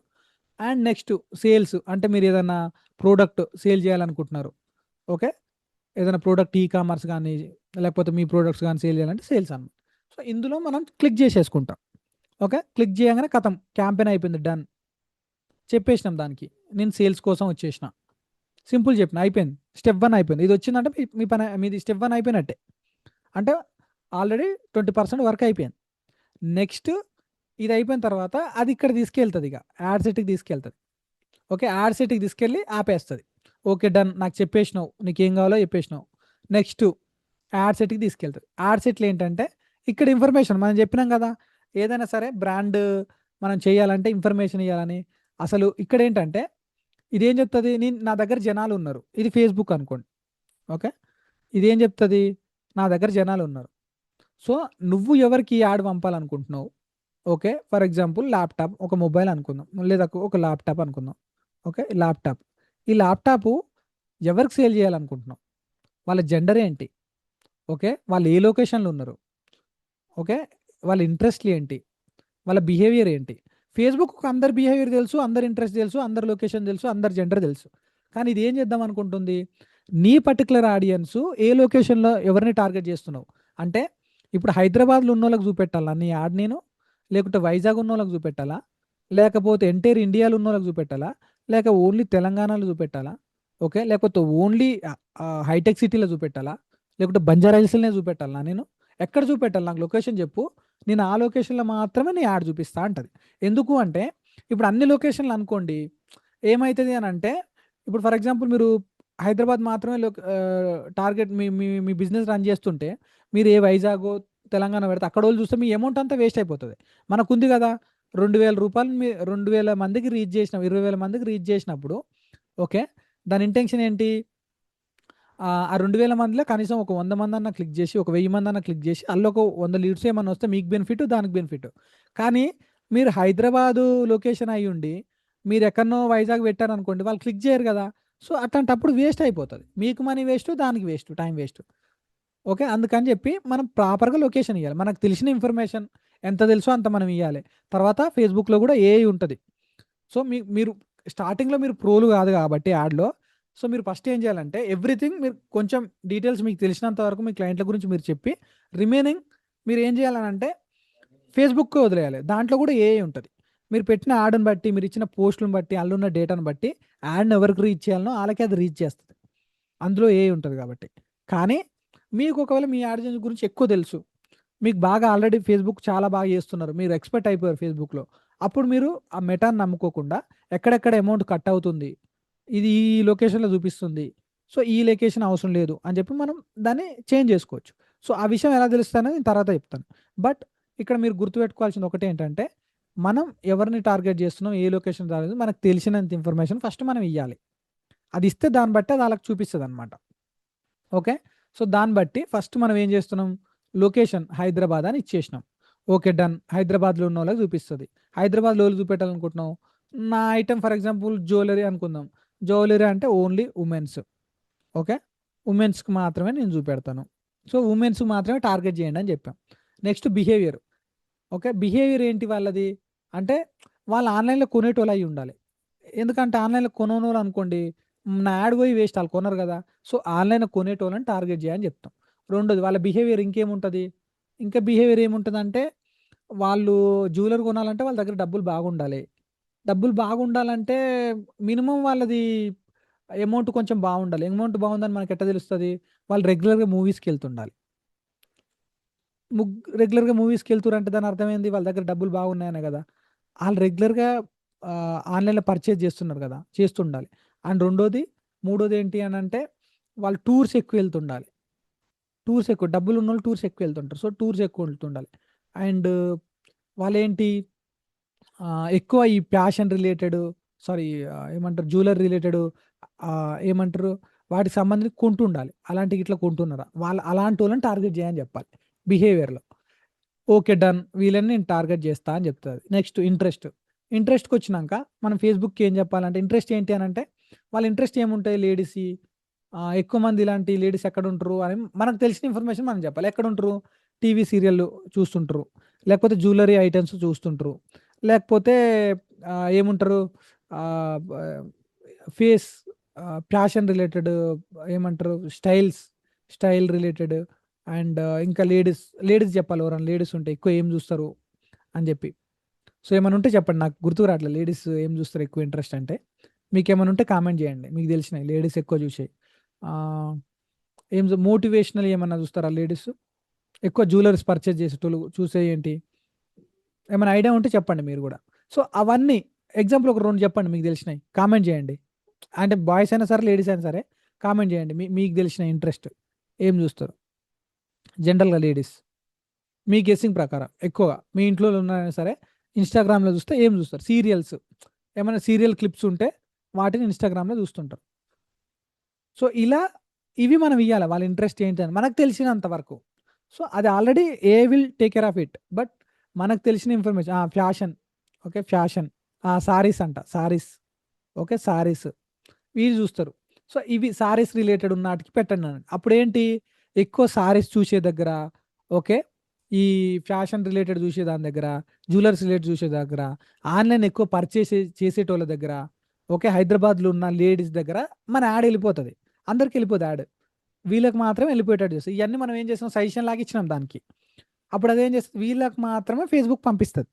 అండ్ నెక్స్ట్ సేల్స్ అంటే మీరేదన్నా ప్రొడక్ట్ సేల్ చేయాలనుకుంటున్నారు. ఓకే. ఏదైనా ప్రొడక్ట్ ఈ కామర్స్ గాని, లేకపోతే మీ ప్రోడక్ట్స్ కానీ సేల్ చేయాలంటే సేల్స్ అన్నమాట. సో ఇందులో మనం క్లిక్ చేసేసుకుంటాం. ఓకే, క్లిక్ చేయగానే కథం క్యాంపెయిన్ అయిపోయింది, డన్. చెప్పేసినాం దానికి, నేను సేల్స్ కోసం వచ్చేసిన, సింపుల్ చెప్పిన, అయిపోయింది. స్టెప్ 1 అయిపోయింది. ఇది వచ్చిందంటే మీ పని, మీది స్టెప్ 1 అయిపోయినట్టే. అంటే ఆల్రెడీ 20% వర్క్ అయిపోయింది. నెక్స్ట్ ఇది అయిపోయిన తర్వాత అది ఇక్కడ తీసుకెళ్తుంది, ఇక యాడ్ సెట్కి తీసుకెళ్తుంది. ఓకే, యాడ్ సెట్కి తీసుకెళ్ళి ఆపేస్తుంది. ఓకే డన్, నాకు చెప్పేసినావు, నీకు ఏం కావాలో చెప్పేసినావు. నెక్స్ట్ యాడ్ సెట్కి తీసుకెళ్తుంది. యాడ్ సెట్లు ఏంటంటే ఇక్కడ ఇన్ఫర్మేషన్ మనం చెప్పినాం కదా, ఏదైనా సరే బ్రాండ్ మనం చేయాలంటే ఇన్ఫర్మేషన్ ఇవ్వాలని. అసలు ఇక్కడ ఏంటంటే ఇదేం చెప్తుంది, నేను నా దగ్గర జనాలు ఉన్నారు, ఇది ఫేస్బుక్ అనుకోండి. ఓకే, ఇదేం చెప్తుంది, నా దగ్గర జనాలు ఉన్నారు. సో నువ్వు ఎవరికి యాడ్ పంపాలనుకుంటున్నావు. ఓకే, ఫర్ ఎగ్జాంపుల్ ల్యాప్టాప్, ఒక మొబైల్ అనుకుందాం, లేదా ఒక ల్యాప్టాప్ అనుకుందాం. ఓకే, ల్యాప్టాప్, ఈ ల్యాప్టాప్ ఎవరికి సేల్ చేయాలనుకుంటున్నావు, వాళ్ళ జెండర్ ఏంటి, ఓకే, వాళ్ళు ఏ లొకేషన్లో ఉన్నారు, ఓకే, వాళ్ళ ఇంట్రెస్ట్లు ఏంటి, వాళ్ళ బిహేవియర్ ఏంటి. ఫేస్బుక్ అందరి బిహేవియర్ తెలుసు, అందరి ఇంట్రెస్ట్ తెలుసు, అందరి లొకేషన్ తెలుసు, అందరి జెండర్ తెలుసు. కానీ ఇది ఏం చేద్దాం అనుకుంటుంది, నీ పర్టికులర్ ఆడియన్స్ ఏ లొకేషన్లో ఎవరిని టార్గెట్ చేస్తున్నావు. అంటే ఇప్పుడు హైదరాబాద్లో ఉన్న వాళ్ళకి చూపెట్టాలా నీ యాడ్ నేను, లేకుంటే వైజాగ్ ఉన్న వాళ్ళకి చూపెట్టాలా, లేకపోతే ఎంటైర్ ఇండియాలో ఉన్న వాళ్ళకి చూపెట్టాలా, లేక ఓన్లీ తెలంగాణలో చూపెట్టాలా, ఓకే, లేకపోతే ఓన్లీ హైటెక్ సిటీలో చూపెట్టాలా, లేకుంటే బంజారా హిల్స్లోనే చూపెట్టాలా, నేను ఎక్కడ చూపెట్టాలి, నాకు లొకేషన్ చెప్పు, నేను ఆ లొకేషన్లో మాత్రమే నేను యాడ్ చూపిస్తా అంటది. ఎందుకు అంటే ఇప్పుడు అన్ని లొకేషన్లు అనుకోండి, ఏమవుతుంది అని అంటే, ఇప్పుడు ఫర్ ఎగ్జాంపుల్ మీరు హైదరాబాద్ మాత్రమే టార్గెట్ మీ మీ మీ బిజినెస్ రన్ చేస్తుంటే, మీరు ఏ వైజాగ్ తెలంగాణ పెడితే అక్కడ వాళ్ళు చూస్తే మీ అమౌంట్ అంతా వేస్ట్ అయిపోతుంది. మనకుంది కదా, 2,000 రూపాయలు, మీ 2,000 మందికి రీచ్ చేసిన, 20,000 మందికి రీచ్ చేసినప్పుడు, ఓకే, దాని ఇంటెన్షన్ ఏంటి, ఆ 2,000 మందిలో కనీసం ఒక 100 మంది అన్న క్లిక్ చేసి, ఒక 1000 మంది అన్న క్లిక్ చేసి, అందులో ఒక 100 లీడ్స్ ఏమన్నా వస్తే మీకు బెనిఫిట్, దానికి బెనిఫిట్. కానీ మీరు హైదరాబాదు లొకేషన్ అయ్యి ఉండి మీరు ఎక్కడనో వైజాగ్ పెట్టారనుకోండి, వాళ్ళు క్లిక్ చేయరు కదా. సో అట్లాంటప్పుడు వేస్ట్ అయిపోతుంది, మీకు మనీ వేస్ట్, దానికి వేస్ట్, టైం వేస్ట్. ఓకే, అందుకని చెప్పి మనం ప్రాపర్గా లొకేషన్ ఇవ్వాలి, మనకు తెలిసిన ఇన్ఫర్మేషన్ ఎంత తెలుసో అంత మనం ఇవ్వాలి. తర్వాత ఫేస్బుక్లో కూడా ఏఐ ఉంటుంది. సో మీరు స్టార్టింగ్లో మీరు ప్రోలు కాదు కాబట్టి యాడ్లో, సో మీరు ఫస్ట్ ఏం చేయాలంటే ఎవ్రీథింగ్ మీరు కొంచెం డీటెయిల్స్ మీకు తెలిసినంత వరకు మీ క్లయింట్ల గురించి మీరు చెప్పి, రిమైనింగ్ మీరు ఏం చేయాలనంటే ఫేస్బుక్ వదిలేయాలి. దాంట్లో కూడా ఏఐ ఉంటుంది. మీరు పెట్టిన యాడ్ని బట్టి, మీరు ఇచ్చిన పోస్టులను బట్టి, అందులో ఉన్న డేటాను బట్టి యాడ్ని ఎవరికి రీచ్ చేయాలనో వాళ్ళకి అది రీచ్ చేస్తుంది. అందులో ఏఐ ఉంటుంది కాబట్టి. కానీ మీకు ఒకవేళ మీ యాడ్ గురించి ఎక్కువ తెలుసు, మీకు బాగా ఆల్రెడీ ఫేస్బుక్ చాలా బాగా చేస్తున్నారు, మీరు ఎక్స్పర్ట్ అయిపోయారు ఫేస్బుక్లో, అప్పుడు మీరు ఆ మెటాని నమ్ముకోకుండా ఎక్కడెక్కడ అమౌంట్ కట్ అవుతుంది, ఇది ఈ లొకేషన్లో చూపిస్తుంది, సో ఈ లొకేషన్ అవసరం లేదు అని చెప్పి మనం దాన్ని చేంజ్ చేసుకోవచ్చు. సో ఆ విషయం ఎలా తెలుస్తానో నేను తర్వాత చెప్తాను. బట్ ఇక్కడ మీరు గుర్తుపెట్టుకోవాల్సింది ఒకటి ఏంటంటే, మనం ఎవరిని టార్గెట్ చేస్తున్నాం, ఏ లొకేషన్ టార్గెట్, మనకు తెలిసినంత ఇన్ఫర్మేషన్ ఫస్ట్ మనం ఇవ్వాలి. అది ఇస్తే దాన్ని బట్టి అది వాళ్ళకి చూపిస్తుంది అనమాట. ఓకే, సో దాన్ని బట్టి ఫస్ట్ మనం ఏం చేస్తున్నాం, లొకేషన్ హైదరాబాద్ అని ఇచ్చేసినాం. ఓకే డన్, హైదరాబాద్లో ఉన్న వాళ్ళకి చూపిస్తుంది. హైదరాబాద్లో వాళ్ళు చూపెట్టాలనుకుంటున్నాం, నా ఐటెం ఫర్ ఎగ్జాంపుల్ జ్యువెలరీ అనుకుందాం. జ్యువెలరీ అంటే ఓన్లీ ఉమెన్స్. ఓకే, ఉమెన్స్కి మాత్రమే నేను చూపెడతాను. సో ఉమెన్స్కి మాత్రమే టార్గెట్ చేయండి అని చెప్పాం. Next behaviour. ఓకే, బిహేవియర్ ఏంటి వాళ్ళది అంటే, వాళ్ళు ఆన్లైన్లో కొనేటోళ్ళు అయి ఉండాలి. ఎందుకంటే ఆన్లైన్లో కొనోళ్ళు అనుకోండి, నా యాడ్ పోయి వేస్ట్, వాళ్ళు కొనరు కదా. సో ఆన్లైన్లో కొనేటోళ్ళని టార్గెట్ చేయని చెప్తాం. రెండోది వాళ్ళ బిహేవియర్ ఇంకేముంటుంది, ఇంకా బిహేవియర్ ఏముంటుందంటే, వాళ్ళు జ్యువెలరీ కొనాలంటే వాళ్ళ దగ్గర డబ్బులు బాగుండాలి. డబ్బులు బాగుండాలంటే మినిమం వాళ్ళది అమౌంట్ కొంచెం బాగుండాలి. అమౌంట్ బాగుందని మనకి ఎట్లా తెలుస్తుంది, వాళ్ళు రెగ్యులర్గా మూవీస్కి వెళ్తుండాలి. రెగ్యులర్గా మూవీస్కి వెళ్తురంటే దాని అర్థమైంది, వాళ్ళ దగ్గర డబ్బులు బాగున్నాయనే కదా. వాళ్ళు రెగ్యులర్గా ఆన్లైన్లో పర్చేజ్ చేస్తున్నారు కదా, చేస్తుండాలి. అండ్ రెండోది, మూడోది ఏంటి అని అంటే, వాళ్ళు టూర్స్ ఎక్కువ వెళ్తుండాలి. టూర్స్ ఎక్కువ, డబ్బులు ఉన్న వాళ్ళు టూర్స్ ఎక్కువ వెళ్తుంటారు. సో టూర్స్ ఎక్కువ వెళ్తుండాలి. అండ్ వాళ్ళేంటి, ఎక్కువ ఈ ప్యాషన్ రిలేటెడ్, సారీ, ఏమంటారు, జ్యువెలరీ రిలేటెడ్, ఏమంటారు, వాటికి సంబంధించి కొంటుండాలి. అలాంటి ఇట్లా కొంటున్నారా, వాళ్ళు అలాంటి వాళ్ళని టార్గెట్ చేయని చెప్పాలి బిహేవియర్లో. ఓకే డన్, వీళ్ళని నేను టార్గెట్ చేస్తా అని చెప్తుంది. Next interest. ఇంట్రెస్ట్కి వచ్చినాక మనం ఫేస్బుక్కి ఏం చెప్పాలంటే, ఇంట్రెస్ట్ ఏంటి అని అంటే, వాళ్ళ ఇంట్రెస్ట్ ఏముంటాయి, లేడీస్, ఎక్కువ మంది ఇలాంటి లేడీస్ ఎక్కడ ఉంటారు అని మనకు తెలిసిన ఇన్ఫర్మేషన్ మనం చెప్పాలి. ఎక్కడ ఉంటారు, టీవీ సీరియల్ చూస్తుంటారు, లేకపోతే జ్యువెలరీ ఐటమ్స్ చూస్తుంటారు, లేకపోతే ఏముంటారు, ఫేస్, ఫ్యాషన్ రిలేటెడ్, ఏమంటారు, స్టైల్ రిలేటెడ్, అండ్ ఇంకా లేడీస్ చెప్పాలి, ఎవరైనా లేడీస్ ఉంటే ఎక్కువ ఏం చూస్తారు అని చెప్పి. సో ఏమైనా ఉంటే చెప్పండి, నాకు గుర్తుకు రావట్లేదు లేడీస్ ఏం చూస్తారు ఎక్కువ ఇంట్రెస్ట్ అంటే. మీకు ఏమైనా ఉంటే కామెంట్ చేయండి, మీకు తెలిసినాయి లేడీస్ ఎక్కువ చూసే. ఏం మోటివేషనల్ ఏమన్నా చూస్తారా లేడీస్? ఎక్కువ జ్యువెలరీస్ పర్చేజ్ చేసేటోళ్ళు చూసే ఏంటి? ఏమైనా ఐడియా ఉంటే చెప్పండి మీరు కూడా. సో అవన్నీ ఎగ్జాంపుల్ ఒక రెండు చెప్పండి మీకు తెలిసినాయి, కామెంట్ చేయండి. అంటే బాయ్స్ అయినా సరే లేడీస్ అయినా సరే కామెంట్ చేయండి, మీకు తెలిసిన ఇంట్రెస్ట్ ఏం చూస్తారు జనరల్గా లేడీస్. మీ గెస్సింగ్ ప్రకారం ఎక్కువగా మీ ఇంట్లో ఉన్నారైనా సరే ఇన్స్టాగ్రామ్లో చూస్తే ఏం చూస్తారు? సీరియల్స్, ఏమైనా సీరియల్ క్లిప్స్ ఉంటే వాటిని ఇన్స్టాగ్రామ్లో చూస్తుంటారు. సో ఇలా ఇవి మనం ఇవ్వాలి వాళ్ళ ఇంట్రెస్ట్ ఏంటని మనకు తెలిసినంత వరకు. సో అది already A will take care of it. But మనకు తెలిసిన information fashion, okay fashion, saris అంట, సారీస్, ఓకే సారీస్ ఇవి చూస్తారు. సో ఇవి సారీస్ రిలేటెడ్ ఉన్న వాటికి పెట్టండి అన్నాడు. అప్పుడు ఏంటి, ఎక్కువ సారీస్ చూసే దగ్గర, ఓకే ఈ ఫ్యాషన్ రిలేటెడ్ చూసే దాని దగ్గర, జ్యువెలర్స్ రిలేటెడ్ చూసే దగ్గర, ఆన్లైన్ ఎక్కువ పర్చేస్ చేసేటోళ్ళ దగ్గర, ఓకే హైదరాబాద్లో ఉన్న లేడీస్ దగ్గర మన యాడ్ వెళ్ళిపోతుంది. అందరికి వెళ్ళిపోతుంది యాడ్, వీళ్ళకి మాత్రమే వెళ్ళిపోయేటట్టు చేస్తుంది. ఇవన్నీ మనం ఏం చేస్తాం, సజెషన్ లాగా ఇచ్చినాం దానికి. అప్పుడు అదేం చేస్తుంది, వీళ్ళకి మాత్రమే ఫేస్బుక్ పంపిస్తుంది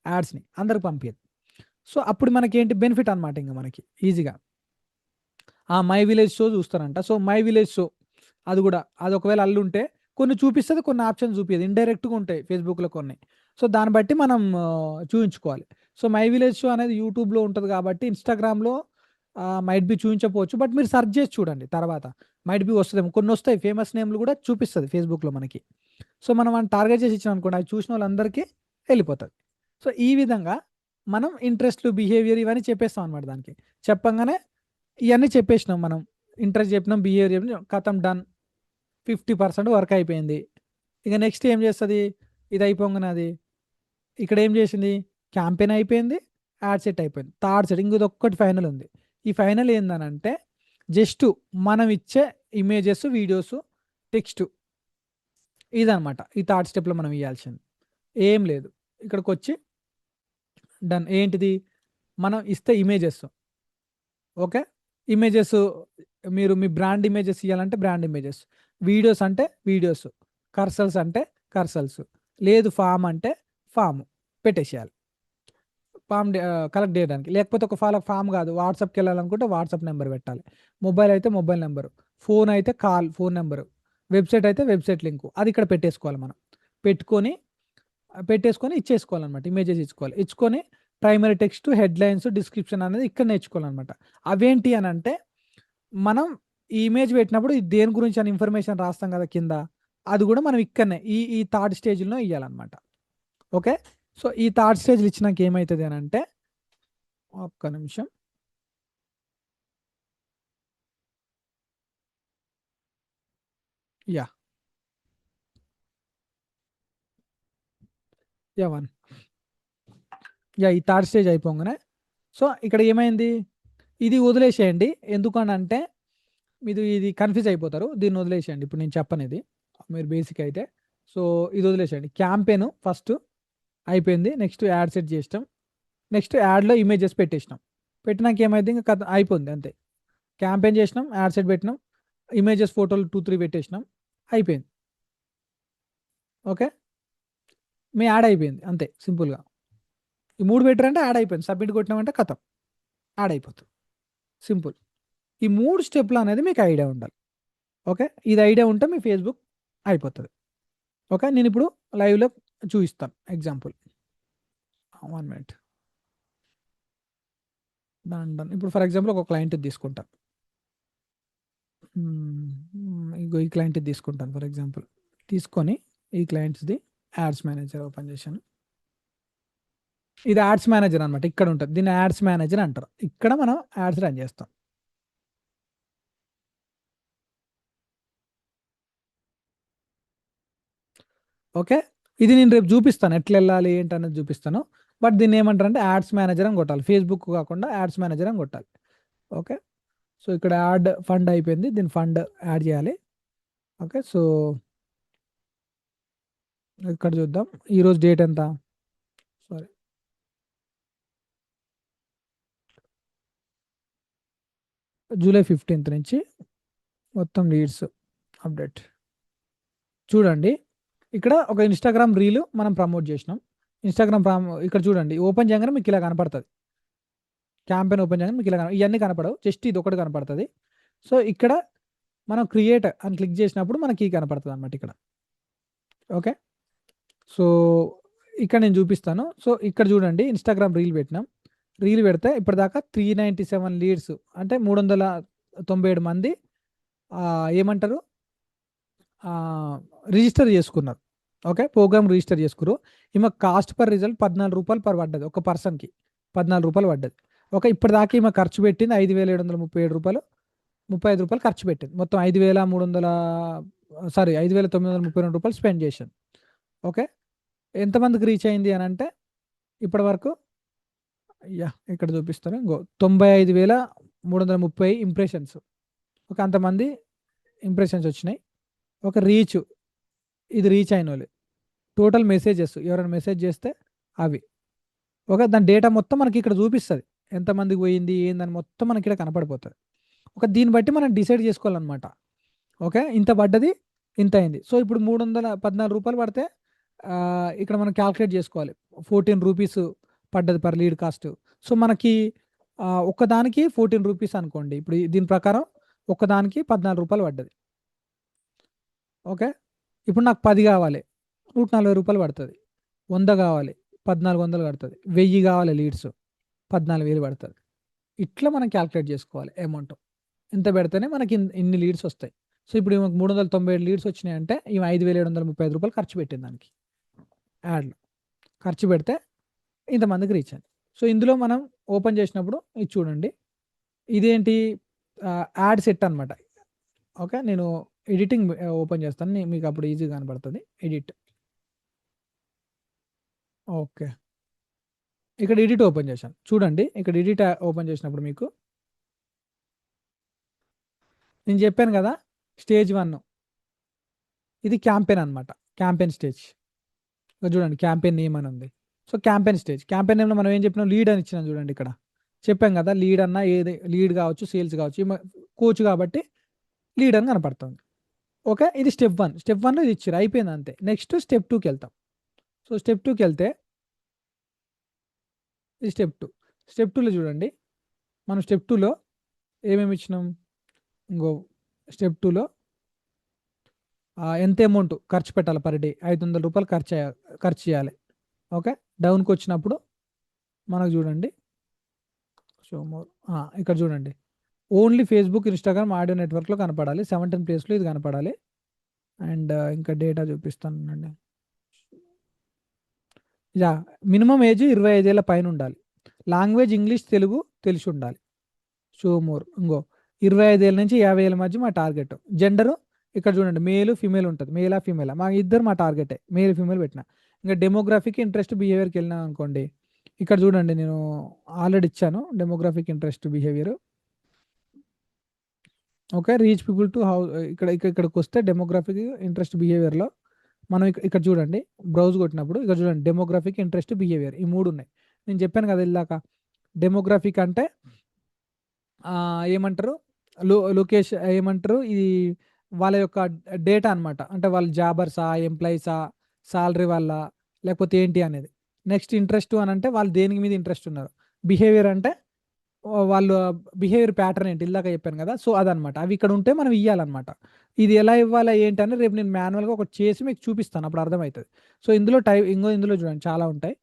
యాడ్స్ని, అందరికి పంపించదు. సో అప్పుడు మనకి ఏంటి బెనిఫిట్ అనమాట, ఇంకా మనకి ఈజీగా మై విలేజ్ షో చూస్తారంట. సో మై విలేజ్ షో అది కూడా, అది ఒకవేళ అల్లుంటే కొన్ని చూపిస్తుంది, కొన్ని ఆప్షన్స్ చూపించదు, ఇండైరెక్ట్గా ఉంటాయి ఫేస్బుక్లో కొన్ని. సో దాన్ని బట్టి మనం చూపించుకోవాలి. సో మై విలేజ్ షో అనేది యూట్యూబ్లో ఉంటుంది కాబట్టి ఇన్స్టాగ్రామ్లో మైట్ బి చూపించకపోవచ్చు, బట్ మీరు సెర్చ్ చేసి చూడండి తర్వాత, మైట్ బి వస్తుందేమో, కొన్ని వస్తాయి ఫేమస్ నేమ్లు కూడా చూపిస్తుంది ఫేస్బుక్లో మనకి. సో మనం వాళ్ళని టార్గెట్ చేసి ఇచ్చాం అనుకోండి, అవి చూసిన వాళ్ళందరికీ వెళ్ళిపోతుంది. సో ఈ విధంగా మనం ఇంట్రెస్ట్లు, బిహేవియర్ ఇవన్నీ చెప్పేస్తాం అనమాట దానికి. చెప్పంగానే ఇవన్నీ చెప్పేసినాం మనం, ఇంట్రెస్ట్ చెప్పినాం, బిహేవియర్ చెప్పినాం, కథం డన్, 50% వర్క్ అయిపోయింది. ఇక నెక్స్ట్ ఏం చేస్తుంది, ఇది అయిపోగానే అది ఇక్కడ ఏం చేసింది, క్యాంపెయిన్ అయిపోయింది, యాడ్ సెట్ అయిపోయింది, థర్డ్ సెట్ ఇంకొకటి ఒక్కటి ఫైనల్ ఉంది. ఈ ఫైనల్ ఏందనంటే జస్ట్ మనం ఇచ్చే ఇమేజెస్, వీడియోస్, టెక్స్ట్, ఇదనమాట ఈ థర్డ్ స్టెప్లో మనం ఇవ్వాల్సింది. ఏం లేదు, ఇక్కడికి వచ్చి డన్. ఏంటిది, మనం ఇస్తే ఇమేజెస్, ఓకే ఇమేజెస్, మీరు మీ బ్రాండ్ ఇమేజెస్ ఇవ్వాలంటే బ్రాండ్ ఇమేజెస్, వీడియోస్ అంటే వీడియోస్, కర్సల్స్ అంటే కర్సల్స్, లేదు ఫామ్ అంటే ఫామ్ పెట్టేసేయాలి, ఫామ్ కలెక్ట్ చేయడానికి. లేకపోతే ఒక ఫామ్ కాదు, వాట్సాప్కి వెళ్ళాలనుకుంటే వాట్సాప్ నెంబర్ పెట్టాలి, మొబైల్ అయితే మొబైల్ నెంబరు, ఫోన్ అయితే ఫోన్ నెంబరు, వెబ్సైట్ అయితే వెబ్సైట్ లింకు, అది ఇక్కడ పెట్టేసుకోవాలి మనం. పెట్టుకొని ఇచ్చేసుకోవాలన్నమాట, ఇమేజెస్ ఇచ్చుకొని ప్రైమరీ టెక్స్ట్, హెడ్లైన్స్, డిస్క్రిప్షన్ అనేది ఇక్కడ నేర్చుకోవాలన్నమాట. అవేంటి అని అంటే మనం ఈ ఇమేజ్ పెట్టినప్పుడు ఇది దేని గురించి అని ఇన్ఫర్మేషన్ రాస్తాం కదా కింద, అది కూడా మనం ఇక్కడనే ఈ థర్డ్ స్టేజ్లో ఇవ్వాలన్నమాట. ఓకే సో ఈ థర్డ్ స్టేజ్లు ఇచ్చినాక ఏమవుతుంది అని అంటే, ఒక్క నిమిషం, యా యా వన్ యా ఈ థర్డ్ స్టేజ్ అయిపోగానే, సో ఇక్కడ ఏమైంది, ఇది వదిలేసేయండి. ఎందుకనంటే ఇది కన్ఫ్యూజ్ అయిపోతారు, దీన్ని వదిలేసేయండి, ఇప్పుడు నేను చెప్పను ఇది, మీరు బేసిక్ అయితే. సో ఇది వదిలేసేయండి, క్యాంపెయిన్ ఫస్ట్ అయిపోయింది, నెక్స్ట్ యాడ్ సెట్ చేసినాం, నెక్స్ట్ యాడ్లో ఇమేజెస్ పెట్టేసినాం, పెట్టినాక ఏమైంది, ఇంకా కథ అయిపోయింది అంతే. క్యాంపెయిన్ చేసినాం, యాడ్ సెట్ పెట్టినాం, ఇమేజెస్ ఫోటోలు 2-3 పెట్టేసినాం, అయిపోయింది. ఓకే మీ యాడ్ అయిపోయింది అంతే సింపుల్గా. ఈ మూడు పెట్టారంటే యాడ్ అయిపోయింది, సబ్మిట్ కొట్టినామంటే కథం, యాడ్ అయిపోతుంది, సింపుల్. ఈ మూడు స్టెప్లు అనేది మీకు ఐడియా ఉండాలి. ఓకే ఇది ఐడియా ఉంటే మీ ఫేస్బుక్ అయిపోతుంది. ఓకే నేను ఇప్పుడు లైవ్లో చూపిస్తాను ఎగ్జాంపుల్, 1 మినిట్. డన్. ఇప్పుడు ఫర్ ఎగ్జాంపుల్ ఒక క్లయింట్ తీసుకుంటాను, ఇంకో ఈ క్లయింట్ తీసుకుంటాను ఫర్ ఎగ్జాంపుల్, తీసుకొని ఈ క్లయింట్స్ది యాడ్స్ మేనేజర్ ఓపెన్ చేశాను. ఇది యాడ్స్ మేనేజర్ అనమాట, ఇక్కడ ఉంటుంది, దీన్ని యాడ్స్ మేనేజర్ అంటారు, ఇక్కడ మనం యాడ్స్ రన్ చేస్తాం. ఓకే ఇది నేను రేపు చూపిస్తాను ఎట్లా వెళ్ళాలి ఏంటి అనేది చూపిస్తాను. బట్ దీన్ని ఏమంటారు అంటే యాడ్స్ మేనేజర్ అని కొట్టాలి, ఫేస్బుక్ కాకుండా యాడ్స్ మేనేజర్ అని కొట్టాలి. ఓకే సో ఇక్కడ యాడ్ ఫండ్ అయిపోయింది, దీని ఫండ్ యాడ్ చేయాలి. ఓకే సో ఇక్కడ చూద్దాం, ఈరోజు డేట్ ఎంత, సారీ జూలై 15th నుంచి మొత్తం లీడ్స్ అప్డేట్. చూడండి ఇక్కడ ఒక ఇన్స్టాగ్రామ్ రీల్ మనం ప్రమోట్ చేసినాం. ఇక్కడ చూడండి ఓపెన్ చేయగానే మీకు ఇలా కనపడుతుంది. క్యాంపెయిన్ ఓపెన్ చేయగానే మీకు ఇలా ఇవన్నీ కనపడవు, జస్ట్ ఇది ఒకటి కనపడుతుంది. సో ఇక్కడ మనం క్రియేట్ అని క్లిక్ చేసినప్పుడు మనకి కనపడుతుంది అనమాట ఇక్కడ. ఓకే, సో ఇక్కడ నేను చూపిస్తాను. సో ఇక్కడ చూడండి ఇన్స్టాగ్రామ్ రీల్ పెట్టినాం. రీల్ పెడితే ఇప్పటిదాకా 397 లీడ్స్ అంటే 397 మంది ఏమంటారు రిజిస్టర్ చేసుకున్నారు. ఓకే, ప్రోగ్రామ్ రిజిస్టర్ చేసుకున్నారు. ఈమె కాస్ట్ పర్ రిజల్ట్ 14 రూపాయలు పర్ పడ్డది, ఒక పర్సన్కి 14 రూపాయలు పడ్డది. ఓకే, ఇప్పటిదాకా ఈమె ఖర్చు పెట్టింది 5,737 రూపాయలు, 35 రూపాయలు ఖర్చు పెట్టింది. మొత్తం 5,932 రూపాయలు స్పెండ్ చేశాను. ఓకే, ఎంతమందికి రీచ్ అయింది అని అంటే ఇప్పటి వరకు ఇక్కడ చూపిస్తాను, 95,330 ఇంప్రెషన్స్. ఒక అంతమంది ఇంప్రెషన్స్ వచ్చినాయి. ఒక రీచ్, ఇది రీచ్ అయిన వాళ్ళు. టోటల్ మెసేజెస్ ఎవరైనా మెసేజ్ చేస్తే అవి. ఓకే, దాని డేటా మొత్తం మనకి ఇక్కడ చూపిస్తుంది, ఎంతమందికి పోయింది ఏందని మొత్తం మనకి ఇక్కడ కనపడిపోతుంది. ఒక దీన్ని బట్టి మనం డిసైడ్ చేసుకోవాలన్నమాట. ఓకే, ఇంత పడ్డది, ఇంత అయింది. సో ఇప్పుడు 314 రూపాయలు పడితే ఇక్కడ మనం క్యాల్కులేట్ చేసుకోవాలి. 14 రూపీస్ పడ్డది పర్ లీడ్ కాస్ట్. సో మనకి ఒక్కదానికి 14 రూపీస్ అనుకోండి. ఇప్పుడు దీని ప్రకారం ఒక్కదానికి 14 రూపాయలు పడ్డది. ఓకే, ఇప్పుడు నాకు 10 కావాలి, 140 రూపాయలు పడుతుంది. 100 కావాలి, 1,400 పడుతుంది. 1000 కావాలి లీడ్స్, 14,000 పడుతుంది. ఇట్లా మనం క్యాల్కులేట్ చేసుకోవాలి అమౌంట్. ఇంత పెడితేనే మనకి ఇన్ని లీడ్స్ వస్తాయి. సో ఇప్పుడు ఈమెకు 397 లీడ్స్ వచ్చినాయి అంటే ఈమె 5,735 రూపాయలు ఖర్చు పెట్టింది దానికి, యాడ్లో ఖర్చు పెడితే ఇంతమందికి రీచ్ అయింది. సో ఇందులో మనం ఓపెన్ చేసినప్పుడు ఇది చూడండి, ఇదేంటి యాడ్ సెట్ అనమాట. ఓకే, నేను ఎడిటింగ్ ఓపెన్ చేస్తాను, మీకు అప్పుడు ఈజీగా కనబడుతుంది. ఎడిట్. ఓకే, ఇక్కడ ఎడిట్ ఓపెన్ చేశాను. చూడండి ఇక్కడ ఎడిట్ ఓపెన్ చేసినప్పుడు మీకు నేను చెప్పాను కదా స్టేజ్ 1 ఇది క్యాంపెయిన్ అనమాట. క్యాంపెయిన్ స్టేజ్ చూడండి, క్యాంపెయిన్ నేమ్ అని ఉంది. సో క్యాంపెయిన్ స్టేజ్, క్యాంపెయిన్ నేమ్లో మనం ఏం చెప్పినాం, లీడ్ అని ఇచ్చినాం. చూడండి ఇక్కడ చెప్పాం కదా, లీడ్ అన్న ఏది లీడ్ కావచ్చు, సేల్స్ కావచ్చు, కోచ్ కాబట్టి లీడ్ అని కనపడుతుంది. ఓకే, ఇది స్టెప్ 1. స్టెప్ 1లో ఇది ఇచ్చారు, అయిపోయింది అంతే. నెక్స్ట్ స్టెప్ 2కి వెళ్తాం. సో స్టెప్ 2కి వెళ్తే ఇది స్టెప్ 2. స్టెప్ 2లో చూడండి, మనం స్టెప్ 2లో ఏమేమి ఇచ్చినాం. ఇంకో స్టెప్ 2లో ఎంత అమౌంట్ ఖర్చు పెట్టాలి పర్ డే, 500 రూపాయలు ఖర్చు చేయాలి. ఓకే, డౌన్కి వచ్చినప్పుడు మనకు చూడండి, సో ఇక్కడ చూడండి, ఓన్లీ ఫేస్బుక్, ఇన్స్టాగ్రామ్, ఆడియో నెట్వర్క్లో కనపడాలి. 17 ప్లేస్లో ఇది కనపడాలి. అండ్ ఇంకా డేటా చూపిస్తానండి. మినిమం ఏజ్ 25 ఏళ్ళ పైన ఉండాలి. లాంగ్వేజ్ ఇంగ్లీష్, తెలుగు తెలిసి ఉండాలి. షో మోర్, 25 ఏళ్ళ నుంచి 50 ఏళ్ళ మధ్య మా టార్గెట్. జెండరు ఇక్కడ చూడండి, మేల్ ఫీమేల్ ఉంటుంది, మేలా ఫీమేలా, మా ఇద్దరు మా టార్గెటే, మేల్ ఫీమేల్ పెట్టిన. ఇంకా డెమోగ్రఫీకి ఇంట్రెస్ట్ బిహేవియర్కి వెళ్ళినా అనుకోండి, ఇక్కడ చూడండి నేను ఆల్రెడీ ఇచ్చాను demographic interest behaviour. Okay, reach people to how, ఇక్కడికి వస్తే డెమోగ్రఫిక్ ఇంట్రెస్ట్ బిహేవియర్లో మనం ఇక్కడ చూడండి, బ్రౌజ్ కొట్టినప్పుడు ఇక్కడ చూడండి డెమోగ్రఫిక్ ఇంట్రెస్ట్ బిహేవియర్, ఈ 3 ఉన్నాయి. నేను చెప్పాను కదా ఇందాక, డెమోగ్రఫిక్ అంటే ఏమంటారు, లొకేషన్ ఏమంటారు, ఇది వాళ్ళ యొక్క డేటా అనమాట. అంటే వాళ్ళు జాబర్సా, ఎంప్లాయీసా, సాలరీ వాళ్ళ, లేకపోతే ఏంటి అనేది. నెక్స్ట్ ఇంట్రెస్ట్ అని అంటే వాళ్ళు దేనికి మీద ఇంట్రెస్ట్ ఉన్నారు. బిహేవియర్ అంటే వాళ్ళు బిహేవియర్ ప్యాటర్న్ ఏంటి, ఇలాగ చెప్పాను కదా. సో అదనమాట, అవి ఇక్కడ ఉంటే మనం ఇవ్వాలన్నమాట. ఇది ఎలా ఇవ్వాలా ఏంటని రేపు నేను మాన్యువల్గా ఒకటి చేసి మీకు చూపిస్తాను, అప్పుడు అర్థమవుతుంది. సో ఇందులో ఇందులో చూడండి చాలా ఉంటాయి.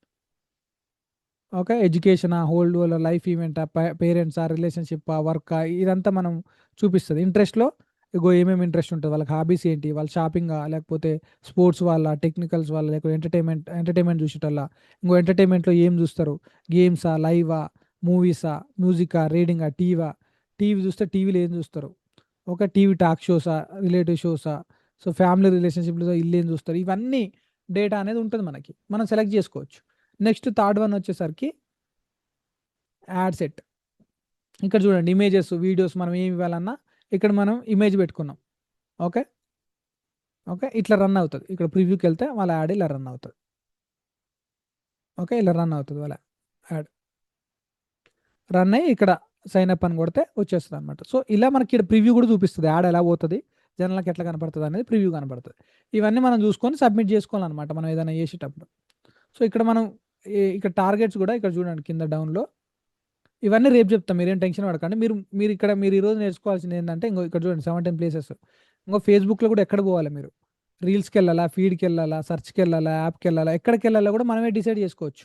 ఓకే, ఎడ్యుకేషన్, హోల్డ్ లైఫ్ ఈవెంటా, పేరెంట్సా, రిలేషన్షిప్, వర్క్, ఇదంతా మనం చూపిస్తుంది. ఇంట్రెస్ట్లో ఏమేమి ఇంట్రెస్ట్ ఉంటుంది, వాళ్ళకి హాబీస్ ఏంటి, వాళ్ళ షాపింగా, లేకపోతే స్పోర్ట్స్ వాళ్ళ, టెక్నికల్స్ వాళ్ళ, లేకపోతే ఎంటర్టైన్మెంట్ చూసేటల్లా, ఎంటర్టైన్మెంట్లో ఏం చూస్తారు, గేమ్సా, లైవా, మూవీసా, మ్యూజికా, రీడింగా, టీవీ చూస్తే టీవీలో ఏం చూస్తారు. Okay, TV talk Xhosa, relative Xhosa, so family రిలేషన్షిప్లో ఇల్లు ఏం చూస్తారు, ఇవన్నీ డేటా అనేది ఉంటుంది మనకి, మనం సెలెక్ట్ చేసుకోవచ్చు. నెక్స్ట్ థర్డ్ వన్ వచ్చేసరికి యాడ్ సెట్. ఇక్కడ చూడండి ఇమేజెస్, వీడియోస్ మనం ఏమి ఇవ్వాలన్నా ఇక్కడ మనం ఇమేజ్ పెట్టుకున్నాం. ఓకే, ఇట్లా రన్ అవుతుంది. ఇక్కడ ప్రివ్యూకి వెళ్తే వాళ్ళ యాడ్ ఇలా రన్ అవుతుంది. ఓకే, ఇలా రన్ అవుతుంది వాళ్ళ యాడ్, రన్ అయ్యి ఇక్కడ సైన్ అప్ అని కొడితే వచ్చేస్తుంది అనమాట. సో ఇలా మనకి ఇక్కడ ప్రివ్యూ కూడా చూపిస్తుంది, యాడ్ ఎలా పోతుంది, జనాలకు ఎట్లా కనపడుతుంది అనేది ప్రివ్యూ కనపడుతుంది. ఇవన్నీ మనం చూసుకొని సబ్మిట్ చేసుకోవాలన్నమాట మనం ఏదైనా చేసేటప్పుడు. సో ఇక్కడ మనం ఇక్కడ టార్గెట్స్ కూడా ఇక్కడ చూడండి కింద డౌన్లో ఇవన్నీ రేపు చెప్తాం, మీరేం టెన్షన్ పడకండి. మీరు ఈరోజు నేర్చుకోవాల్సింది ఏంటంటే ఇంకో ఇక్కడ చూడండి 17 ప్లేసెస్. ఇంకో ఫేస్బుక్లో కూడా ఎక్కడ పోవాలి మీరు, రీల్స్కి వెళ్ళాలా, ఫీడ్కి వెళ్ళాలా, సర్చ్కి వెళ్ళాలా, యాప్కి వెళ్ళాలా, ఎక్కడికి వెళ్ళాలా కూడా మనమే డిసైడ్ చేసుకోవచ్చు.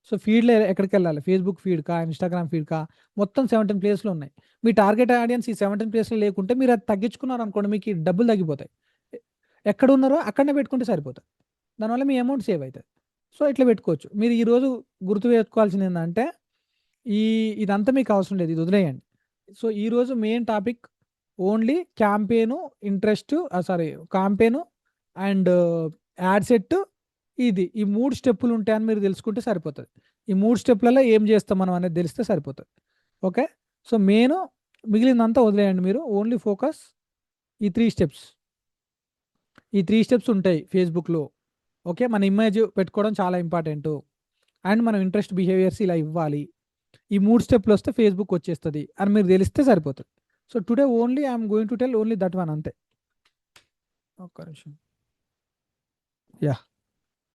సో ఫీడ్లో ఎక్కడికి వెళ్ళాలి, ఫేస్బుక్ ఫీడ్ కా, ఇన్స్టాగ్రామ్ ఫీడ్ కా, మొత్తం 17 ప్లేస్లో ఉన్నాయి. మీ టార్గెట్ ఆడియన్స్ ఈ 17 ప్లేస్లో లేకుంటే మీరు అది తగ్గించుకున్నారు అనుకోండి, మీకు ఈ డబ్బులు తగ్గిపోతాయి. ఎక్కడ ఉన్నారో అక్కడనే పెట్టుకుంటే సరిపోతుంది, దానివల్ల మీ అమౌంట్ సేవ్ అవుతుంది. సో ఇట్లా పెట్టుకోవచ్చు. మీరు ఈరోజు గుర్తు పెట్టుకోవాల్సింది ఏంటంటే ఇదంతా మీకు అవసరం లేదు, ఇది వదిలేయండి. సో ఈరోజు main topic only campaign interest, campaign and add set, ఈ 3 స్టెప్పులు ఉంటాయని మీరు తెలుసుకుంటే సరిపోతుంది. ఈ 3 స్టెప్లలో ఏం చేస్తాం మనం అనేది తెలిస్తే సరిపోతుంది. ఓకే, సో మెయిన్ మిగిలిందంతా వదిలేయండి, మీరు ఓన్లీ ఫోకస్ ఈ 3 స్టెప్స్. ఈ 3 స్టెప్స్ ఉంటాయి ఫేస్బుక్లో. ఓకే, మన ఇమేజ్ పెట్టుకోవడం చాలా ఇంపార్టెంట్, అండ్ మనం ఇంట్రెస్ట్ బిహేవియర్స్ ఇలా ఇవ్వాలి. ఈ 3 స్టెప్లు వస్తే ఫేస్బుక్ వచ్చేస్తుంది అని మీరు తెలిస్తే సరిపోతుంది. So today only I'm going to tell only that one, అంతే. ఒక్క నిమిషం. యా